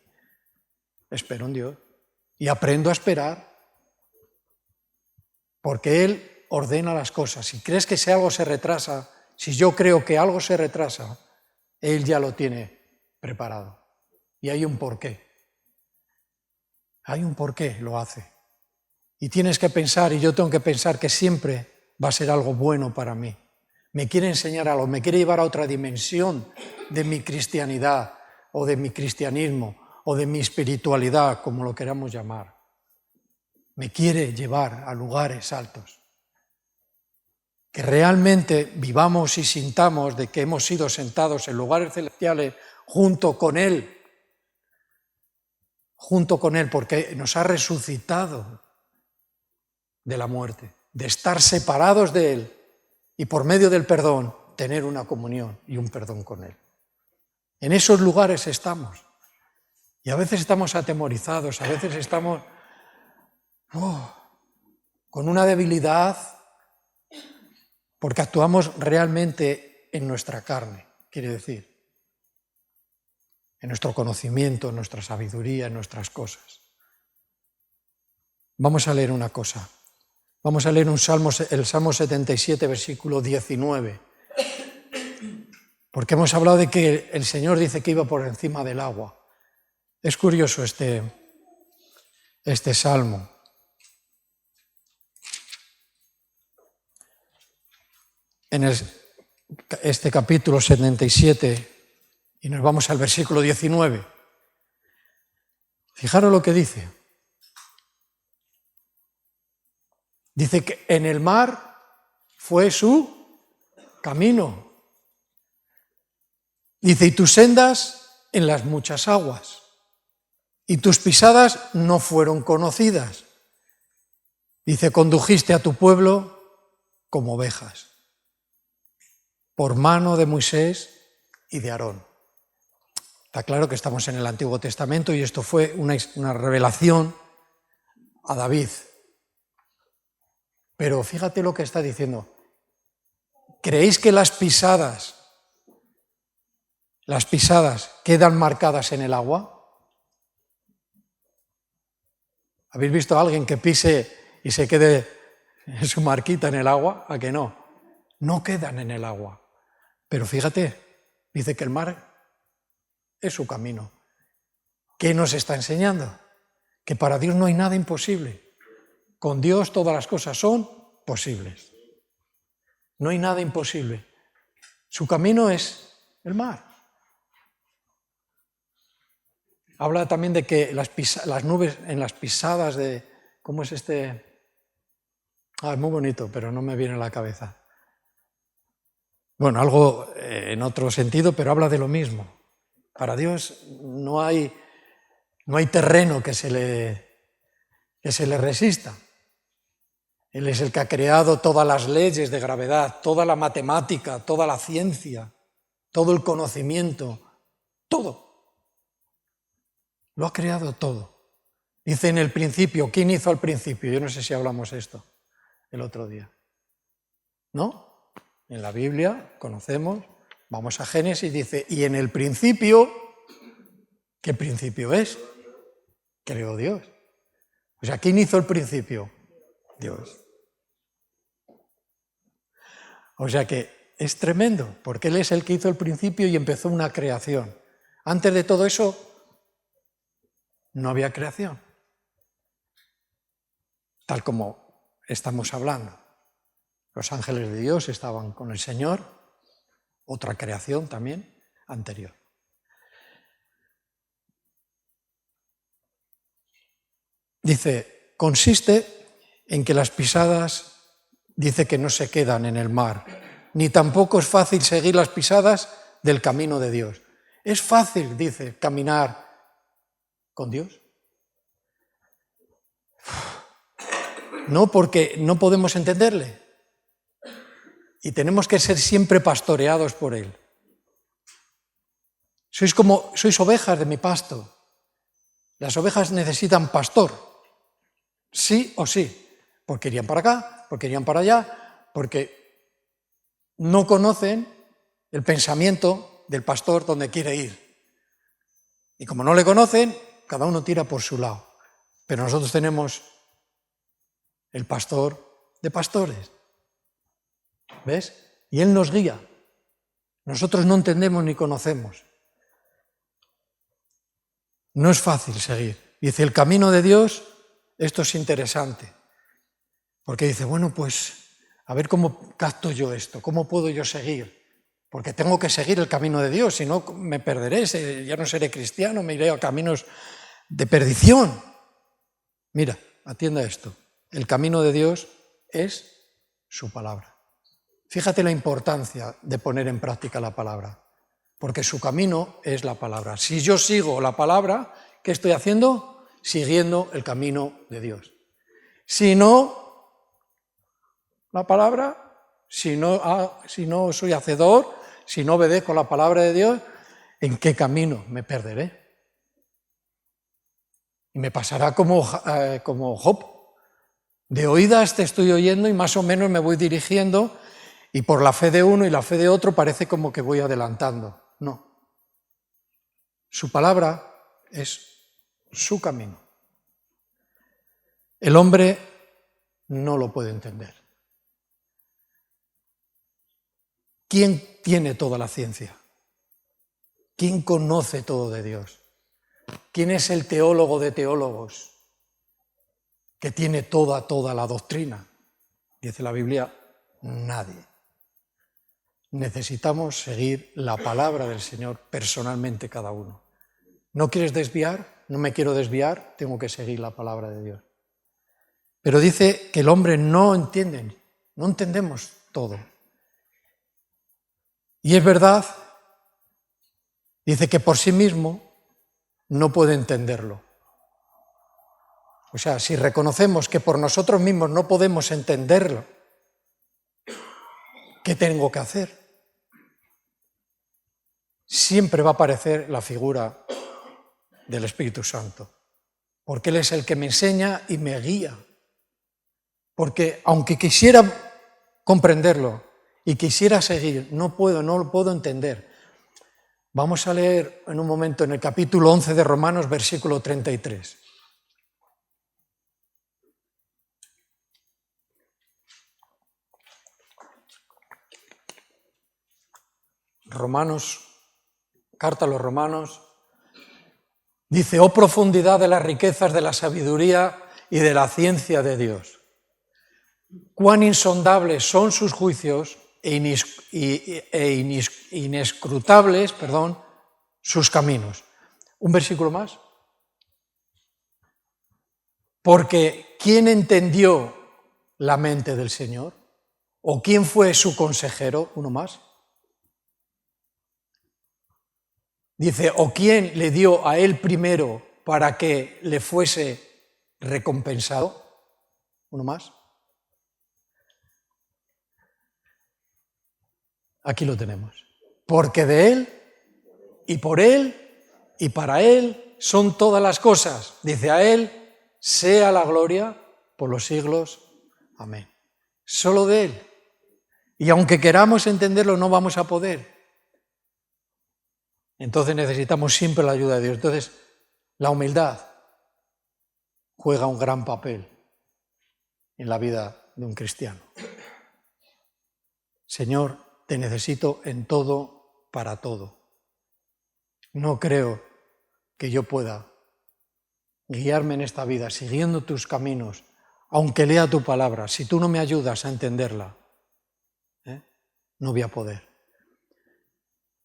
espero en Dios y aprendo a esperar. Porque Él ordena las cosas. Si crees que si algo se retrasa, si yo creo que algo se retrasa, Él ya lo tiene preparado. Y hay un porqué. Hay un porqué, lo hace. Y tienes que pensar, y yo tengo que pensar que siempre va a ser algo bueno para mí. Me quiere enseñar algo, me quiere llevar a otra dimensión de mi cristianidad, o de mi cristianismo, o de mi espiritualidad, como lo queramos llamar. Me quiere llevar a lugares altos. Que realmente vivamos y sintamos de que hemos sido sentados en lugares celestiales junto con Él, porque nos ha resucitado de la muerte, de estar separados de Él y por medio del perdón tener una comunión y un perdón con Él. En esos lugares estamos. Y a veces estamos atemorizados, a veces estamos... con una debilidad, porque actuamos realmente en nuestra carne, quiere decir, en nuestro conocimiento, en nuestra sabiduría, en nuestras cosas. Vamos a leer una cosa. Vamos a leer el Salmo 77, versículo 19. Porque hemos hablado de que el Señor dice que iba por encima del agua. Es curioso este salmo. En este capítulo 77, y nos vamos al versículo 19. Fijaros lo que dice. Dice que en el mar fue su camino. Dice, y tus sendas en las muchas aguas, y tus pisadas no fueron conocidas. Dice, condujiste a tu pueblo como ovejas, por mano de Moisés y de Aarón. Está claro que estamos en el Antiguo Testamento y esto fue una revelación a David. Pero fíjate lo que está diciendo. ¿Creéis que las pisadas quedan marcadas en el agua? ¿Habéis visto a alguien que pise y se quede su marquita en el agua? ¿A que no? No quedan en el agua. Pero fíjate, dice que el mar es su camino. ¿Qué nos está enseñando? Que para Dios no hay nada imposible. Con Dios todas las cosas son posibles. No hay nada imposible. Su camino es el mar. Habla también de que las nubes en las pisadas de... ¿Cómo es este? Es muy bonito, pero no me viene a la cabeza. Bueno, algo en otro sentido, pero habla de lo mismo. Para Dios no hay terreno que se le resista. Él es el que ha creado todas las leyes de gravedad, toda la matemática, toda la ciencia, todo el conocimiento, todo. Lo ha creado todo. Dice en el principio, ¿quién hizo al principio? Yo no sé si hablamos esto el otro día. ¿No? En la Biblia conocemos, vamos a Génesis, dice, y en el principio, ¿qué principio es? Creó Dios. O sea, ¿quién hizo el principio? Dios. O sea que es tremendo, porque Él es el que hizo el principio y empezó una creación. Antes de todo eso, no había creación. Tal como estamos hablando. Los ángeles de Dios estaban con el Señor, otra creación también anterior. Dice, consiste en que las pisadas, dice que no se quedan en el mar, ni tampoco es fácil seguir las pisadas del camino de Dios. Es fácil, dice, caminar con Dios. No, porque no podemos entenderle. Y tenemos que ser siempre pastoreados por Él. Sois ovejas de mi pasto. Las ovejas necesitan pastor. Sí o sí. Porque irían para acá, porque irían para allá, porque no conocen el pensamiento del pastor donde quiere ir. Y como no le conocen, cada uno tira por su lado. Pero nosotros tenemos el pastor de pastores. ¿Ves? Y Él nos guía. Nosotros no entendemos ni conocemos. No es fácil seguir. Dice, el camino de Dios, esto es interesante. Porque dice, bueno, pues, a ver cómo capto yo esto, cómo puedo yo seguir. Porque tengo que seguir el camino de Dios, si no me perderé, ya no seré cristiano, me iré a caminos de perdición. Mira, atienda esto. El camino de Dios es su palabra. Fíjate la importancia de poner en práctica la palabra, porque su camino es la palabra. Si yo sigo la palabra, ¿qué estoy haciendo? Siguiendo el camino de Dios. Si no, la palabra, si no soy hacedor, si no obedezco la palabra de Dios, ¿en qué camino me perderé? Y me pasará como Job. De oídas te estoy oyendo y más o menos me voy dirigiendo y por la fe de uno y la fe de otro parece como que voy adelantando. No. Su palabra es su camino. El hombre no lo puede entender. ¿Quién tiene toda la ciencia? ¿Quién conoce todo de Dios? ¿Quién es el teólogo de teólogos que tiene toda la doctrina? Dice la Biblia, nadie. Necesitamos seguir la palabra del Señor personalmente cada uno. ¿No quieres desviar? No me quiero desviar, tengo que seguir la palabra de Dios. Pero dice que el hombre no entiende, no entendemos todo. Y es verdad, dice que por sí mismo no puede entenderlo. O sea, si reconocemos que por nosotros mismos no podemos entenderlo, ¿qué tengo que hacer? Siempre va a aparecer la figura del Espíritu Santo, porque Él es el que me enseña y me guía. Porque aunque quisiera comprenderlo y quisiera seguir, no lo puedo entender. Vamos a leer en un momento en el capítulo 11 de Romanos, versículo 33. Romanos, carta a los Romanos, dice: oh profundidad de las riquezas de la sabiduría y de la ciencia de Dios. Cuán insondables son sus juicios e inescrutables, sus caminos. Un versículo más. Porque ¿quién entendió la mente del Señor? ¿O quién fue su consejero? Uno más. Dice, ¿o quién le dio a él primero para que le fuese recompensado? Uno más. Aquí lo tenemos. Porque de Él, y por Él, y para Él son todas las cosas. Dice, a Él sea la gloria por los siglos. Amén. Solo de Él. Y aunque queramos entenderlo, no vamos a poder. Entonces necesitamos siempre la ayuda de Dios. Entonces, la humildad juega un gran papel en la vida de un cristiano. Señor, te necesito en todo, para todo. No creo que yo pueda guiarme en esta vida siguiendo tus caminos, aunque lea tu palabra. Si tú no me ayudas a entenderla, no voy a poder.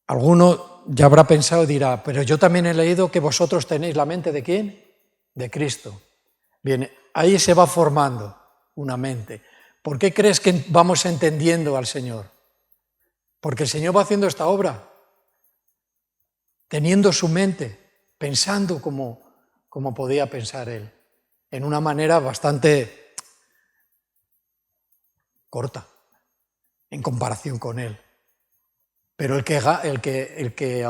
Alguno ya habrá pensado y dirá, pero yo también he leído que vosotros tenéis la mente ¿de quién? De Cristo. Bien, ahí se va formando una mente. ¿Por qué crees que vamos entendiendo al Señor? Porque el Señor va haciendo esta obra, teniendo su mente, pensando como podía pensar Él, en una manera bastante corta, en comparación con Él. Pero el que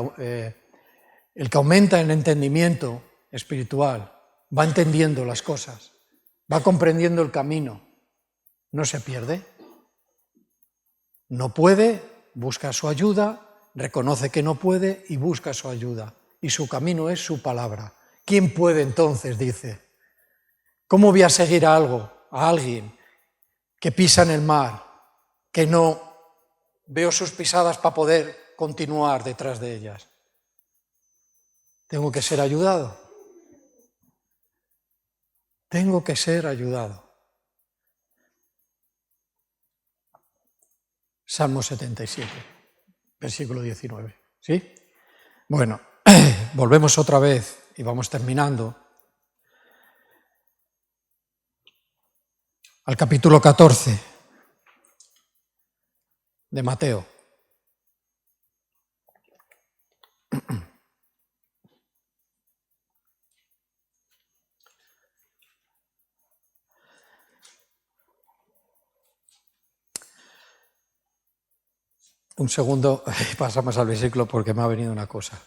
aumenta en entendimiento espiritual va entendiendo las cosas, va comprendiendo el camino, no se pierde, no puede, busca su ayuda, reconoce que no puede y busca su ayuda. Y su camino es su palabra. ¿Quién puede entonces, dice? ¿Cómo voy a seguir a alguien que pisa en el mar, que no veo sus pisadas para poder continuar detrás de ellas? Tengo que ser ayudado. Tengo que ser ayudado. Salmo 77, versículo 19. ¿Sí? Bueno, volvemos otra vez y vamos terminando al capítulo 14 de Mateo. Un segundo, pasamos al versículo porque me ha venido una cosa.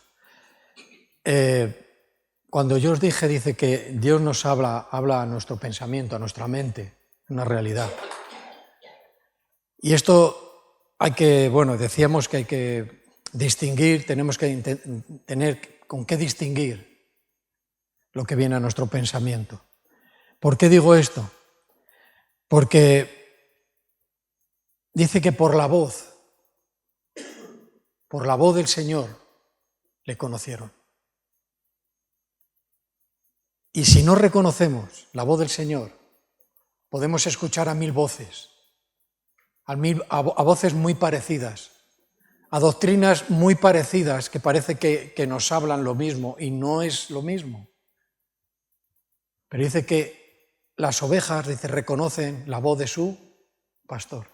Cuando yo os dije, dice que Dios nos habla a nuestro pensamiento, a nuestra mente, una realidad. Y esto hay que, decíamos que hay que distinguir, tenemos que tener con qué distinguir lo que viene a nuestro pensamiento. ¿Por qué digo esto? Porque dice que por la voz del Señor le conocieron. Y si no reconocemos la voz del Señor, podemos escuchar a mil voces, a voces muy parecidas, a doctrinas muy parecidas que parece que nos hablan lo mismo y no es lo mismo. Pero dice que las ovejas, reconocen la voz de su pastor.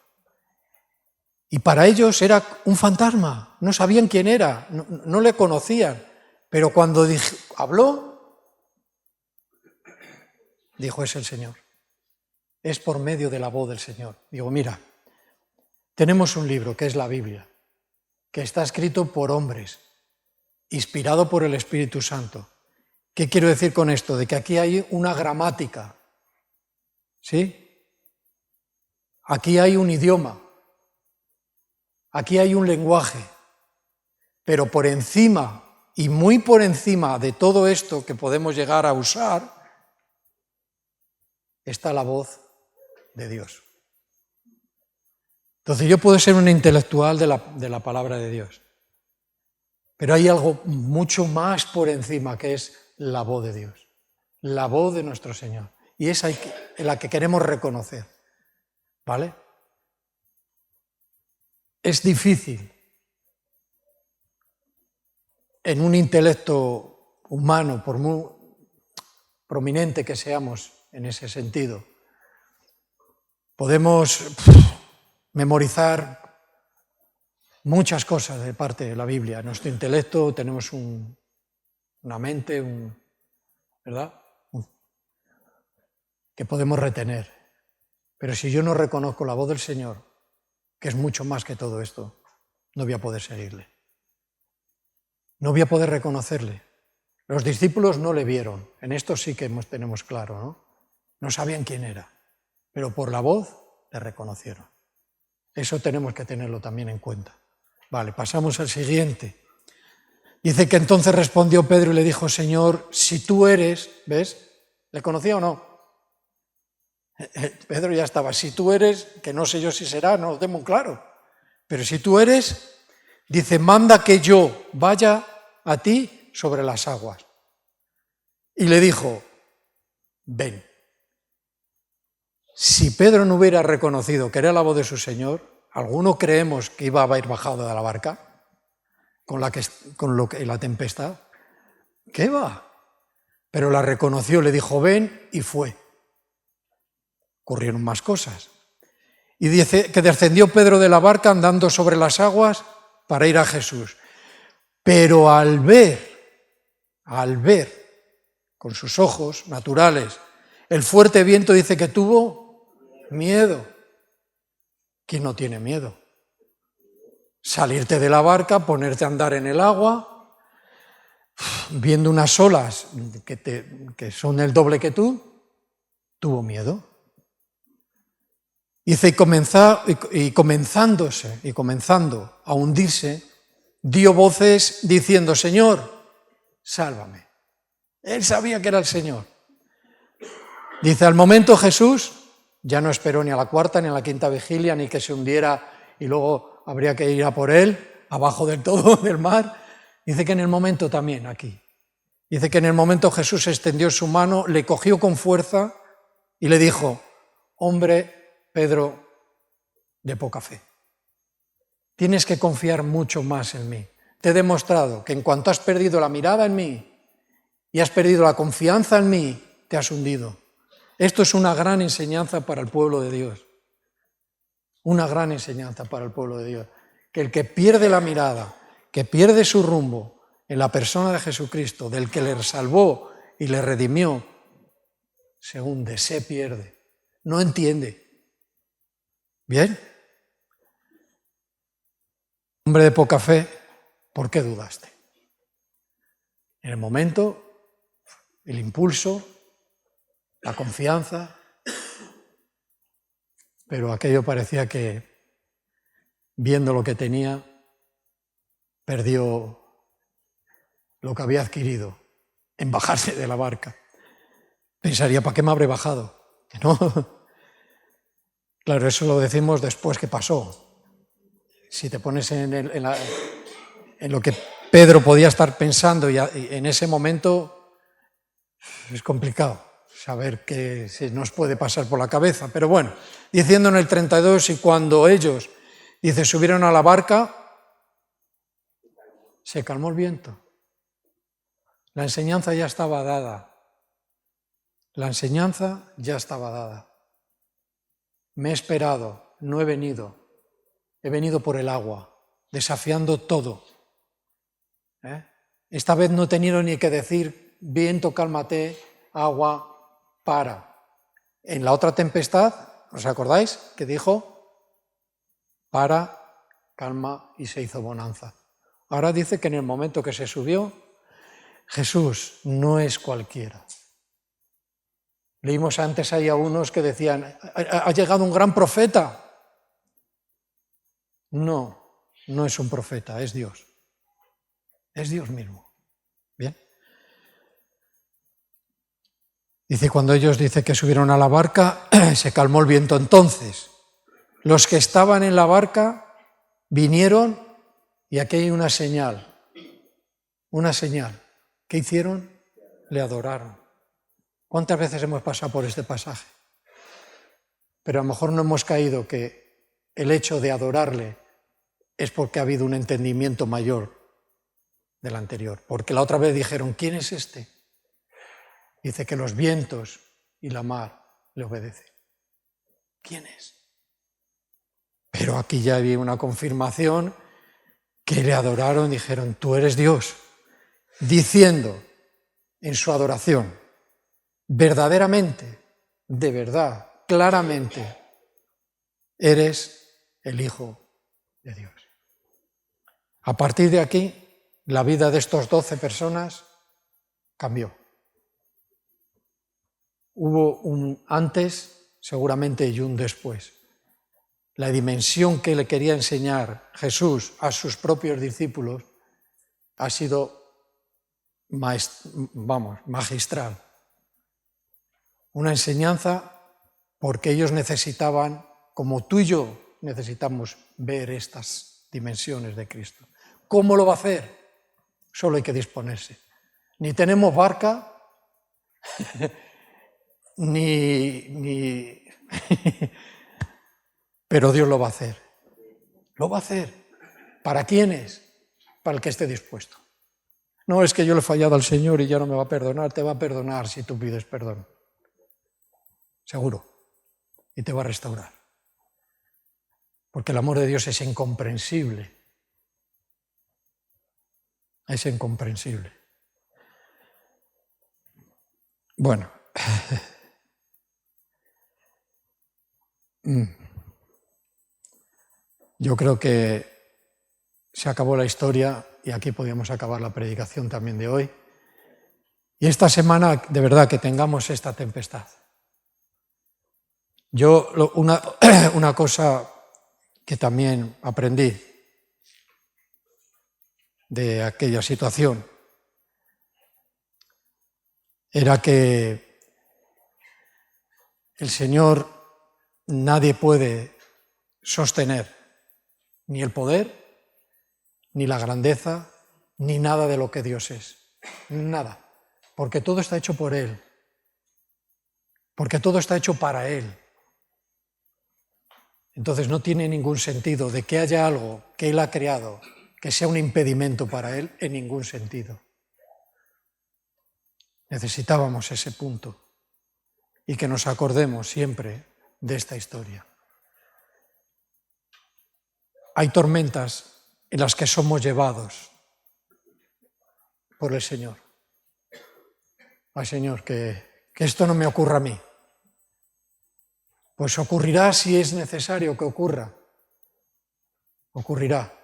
Y para ellos era un fantasma, no sabían quién era, no le conocían. Pero cuando habló, dijo, es el Señor. Es por medio de la voz del Señor. Digo, mira, tenemos un libro que es la Biblia, que está escrito por hombres, inspirado por el Espíritu Santo. ¿Qué quiero decir con esto? De que aquí hay una gramática, ¿sí? Aquí hay un idioma, aquí hay un lenguaje, pero por encima y muy por encima de todo esto que podemos llegar a usar, está la voz de Dios. Entonces yo puedo ser un intelectual de la palabra de Dios, pero hay algo mucho más por encima que es la voz de Dios, la voz de nuestro Señor, y es la que queremos reconocer, ¿vale? Es difícil en un intelecto humano, por muy prominente que seamos en ese sentido, podemos memorizar muchas cosas de parte de la Biblia. En nuestro intelecto tenemos una mente, ¿verdad? Que podemos retener. Pero si yo no reconozco la voz del Señor, que es mucho más que todo esto, no voy a poder seguirle. No voy a poder reconocerle. Los discípulos no le vieron. En esto sí que tenemos claro, ¿no? No sabían quién era, pero por la voz le reconocieron. Eso tenemos que tenerlo también en cuenta. Vale, pasamos al siguiente. Dice que entonces respondió Pedro y le dijo, Señor, si tú eres, ¿ves? ¿Le conocía o no? Pedro ya estaba, si tú eres, que no sé yo si será, no lo tengo claro, pero si tú eres, dice, manda que yo vaya a ti sobre las aguas. Y le dijo, ven. Si Pedro no hubiera reconocido que era la voz de su Señor, ¿alguno creemos que iba a haber bajado de la barca con la tempestad? ¿Qué va? Pero la reconoció, le dijo, ven, y fue. Ocurrieron más cosas. Y dice que descendió Pedro de la barca andando sobre las aguas para ir a Jesús. Pero al ver con sus ojos naturales el fuerte viento, dice que tuvo miedo. ¿Quién no tiene miedo? Salirte de la barca, ponerte a andar en el agua, viendo unas olas que son el doble que tú, tuvo miedo. Dice, y comenzando a hundirse, dio voces diciendo, Señor, sálvame. Él sabía que era el Señor. Dice, al momento Jesús ya no esperó ni a la cuarta ni a la quinta vigilia, ni que se hundiera y luego habría que ir a por él, abajo del todo del mar. Dice que en el momento también, aquí. Dice que en el momento Jesús extendió su mano, le cogió con fuerza y le dijo, hombre, Pedro, de poca fe, tienes que confiar mucho más en mí. Te he demostrado que en cuanto has perdido la mirada en mí y has perdido la confianza en mí, te has hundido. Esto es una gran enseñanza para el pueblo de Dios. Una gran enseñanza para el pueblo de Dios. Que el que pierde la mirada, que pierde su rumbo en la persona de Jesucristo, del que le salvó y le redimió, se hunde, se pierde, no entiende. ¿Bien? Hombre de poca fe, ¿por qué dudaste? En el momento, el impulso, la confianza, pero aquello parecía que, viendo lo que tenía, perdió lo que había adquirido en bajarse de la barca. Pensaría, ¿para qué me habré bajado? Que no. Claro, eso lo decimos después que pasó. Si te pones en lo que Pedro podía estar pensando y en ese momento, es complicado saber qué se nos puede pasar por la cabeza. Pero bueno, diciendo en el 32, y cuando ellos, dice, subieron a la barca, se calmó el viento. La enseñanza ya estaba dada. La enseñanza ya estaba dada. Me he esperado, no he venido. He venido por el agua, desafiando todo. Esta vez no he tenido ni que decir, viento, cálmate, agua, para. En la otra tempestad, ¿os acordáis? Que dijo, para, calma, y se hizo bonanza. Ahora dice que en el momento que se subió, Jesús no es cualquiera. Leímos antes ahí a unos que decían, ha llegado un gran profeta. No, no es un profeta, es Dios. Es Dios mismo. Bien. Dice, cuando ellos dice que subieron a la barca, se calmó el viento. Entonces, los que estaban en la barca vinieron y aquí hay una señal. Una señal. ¿Qué hicieron? Le adoraron. ¿Cuántas veces hemos pasado por este pasaje? Pero a lo mejor no hemos caído que el hecho de adorarle es porque ha habido un entendimiento mayor del anterior. Porque la otra vez dijeron, ¿quién es este? Dice que los vientos y la mar le obedecen. ¿Quién es? Pero aquí ya había una confirmación que le adoraron y dijeron, tú eres Dios. Diciendo en su adoración, verdaderamente, de verdad, claramente, eres el Hijo de Dios. A partir de aquí, la vida de estos 12 personas cambió. Hubo un antes, seguramente, y un después. La dimensión que le quería enseñar Jesús a sus propios discípulos ha sido, magistral. Una enseñanza porque ellos necesitaban, como tú y yo necesitamos ver estas dimensiones de Cristo. ¿Cómo lo va a hacer? Solo hay que disponerse. Ni tenemos barca, ni pero Dios lo va a hacer. Lo va a hacer. ¿Para quién es? Para el que esté dispuesto. No es que yo le he fallado al Señor y ya no me va a perdonar. Te va a perdonar si tú pides perdón. Seguro. Y te va a restaurar. Porque el amor de Dios es incomprensible. Es incomprensible. Bueno. Yo creo que se acabó la historia y aquí podíamos acabar la predicación también de hoy. Y esta semana, de verdad, que tengamos esta tempestad. Yo, una cosa que también aprendí de aquella situación era que el Señor nadie puede sostener ni el poder, ni la grandeza, ni nada de lo que Dios es. Nada. Porque todo está hecho por Él. Porque todo está hecho para Él. Entonces no tiene ningún sentido de que haya algo que Él ha creado que sea un impedimento para Él, en ningún sentido. Necesitábamos ese punto y que nos acordemos siempre de esta historia. Hay tormentas en las que somos llevados por el Señor. Ay, Señor, que esto no me ocurra a mí. Pues ocurrirá si es necesario que ocurra. Ocurrirá.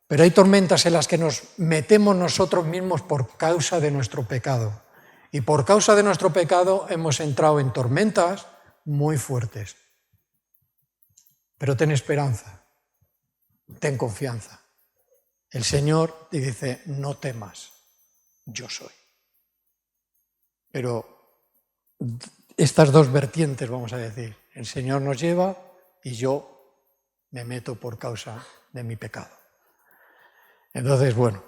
Pero hay tormentas en las que nos metemos nosotros mismos por causa de nuestro pecado. Y por causa de nuestro pecado hemos entrado en tormentas muy fuertes. Pero ten esperanza, ten confianza. El Señor te dice, no temas, yo soy. Pero estas dos vertientes, vamos a decir, el Señor nos lleva y yo me meto por causa de mi pecado. Entonces, bueno,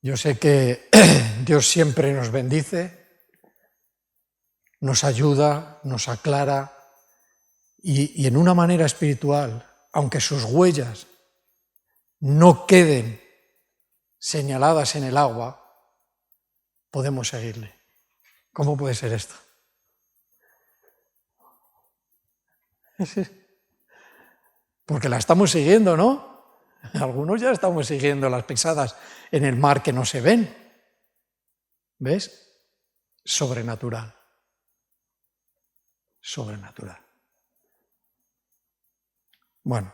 yo sé que Dios siempre nos bendice, nos ayuda, nos aclara y en una manera espiritual, aunque sus huellas no queden señaladas en el agua, podemos seguirle. ¿Cómo puede ser esto? Porque la estamos siguiendo, ¿no? Algunos ya estamos siguiendo las pisadas en el mar que no se ven. ¿Ves? Sobrenatural. Sobrenatural. Bueno,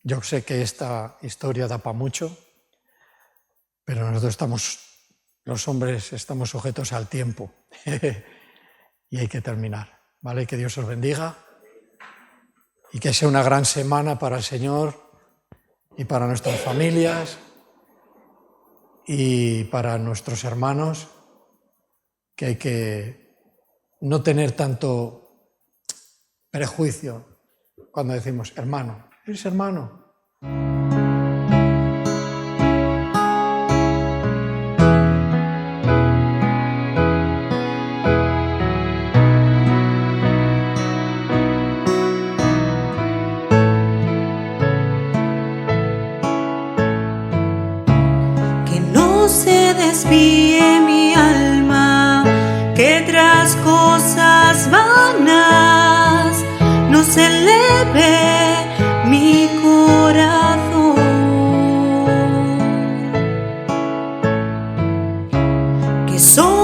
yo sé que esta historia da para mucho, pero nosotros los hombres estamos sujetos al tiempo y hay que terminar, ¿vale? Que Dios os bendiga y que sea una gran semana para el Señor y para nuestras familias y para nuestros hermanos, que hay que no tener tanto prejuicio cuando decimos, hermano, ¿eres hermano? Que no se desvíe mi alma, que tras cosas vanas no se eleve mi corazón, que soy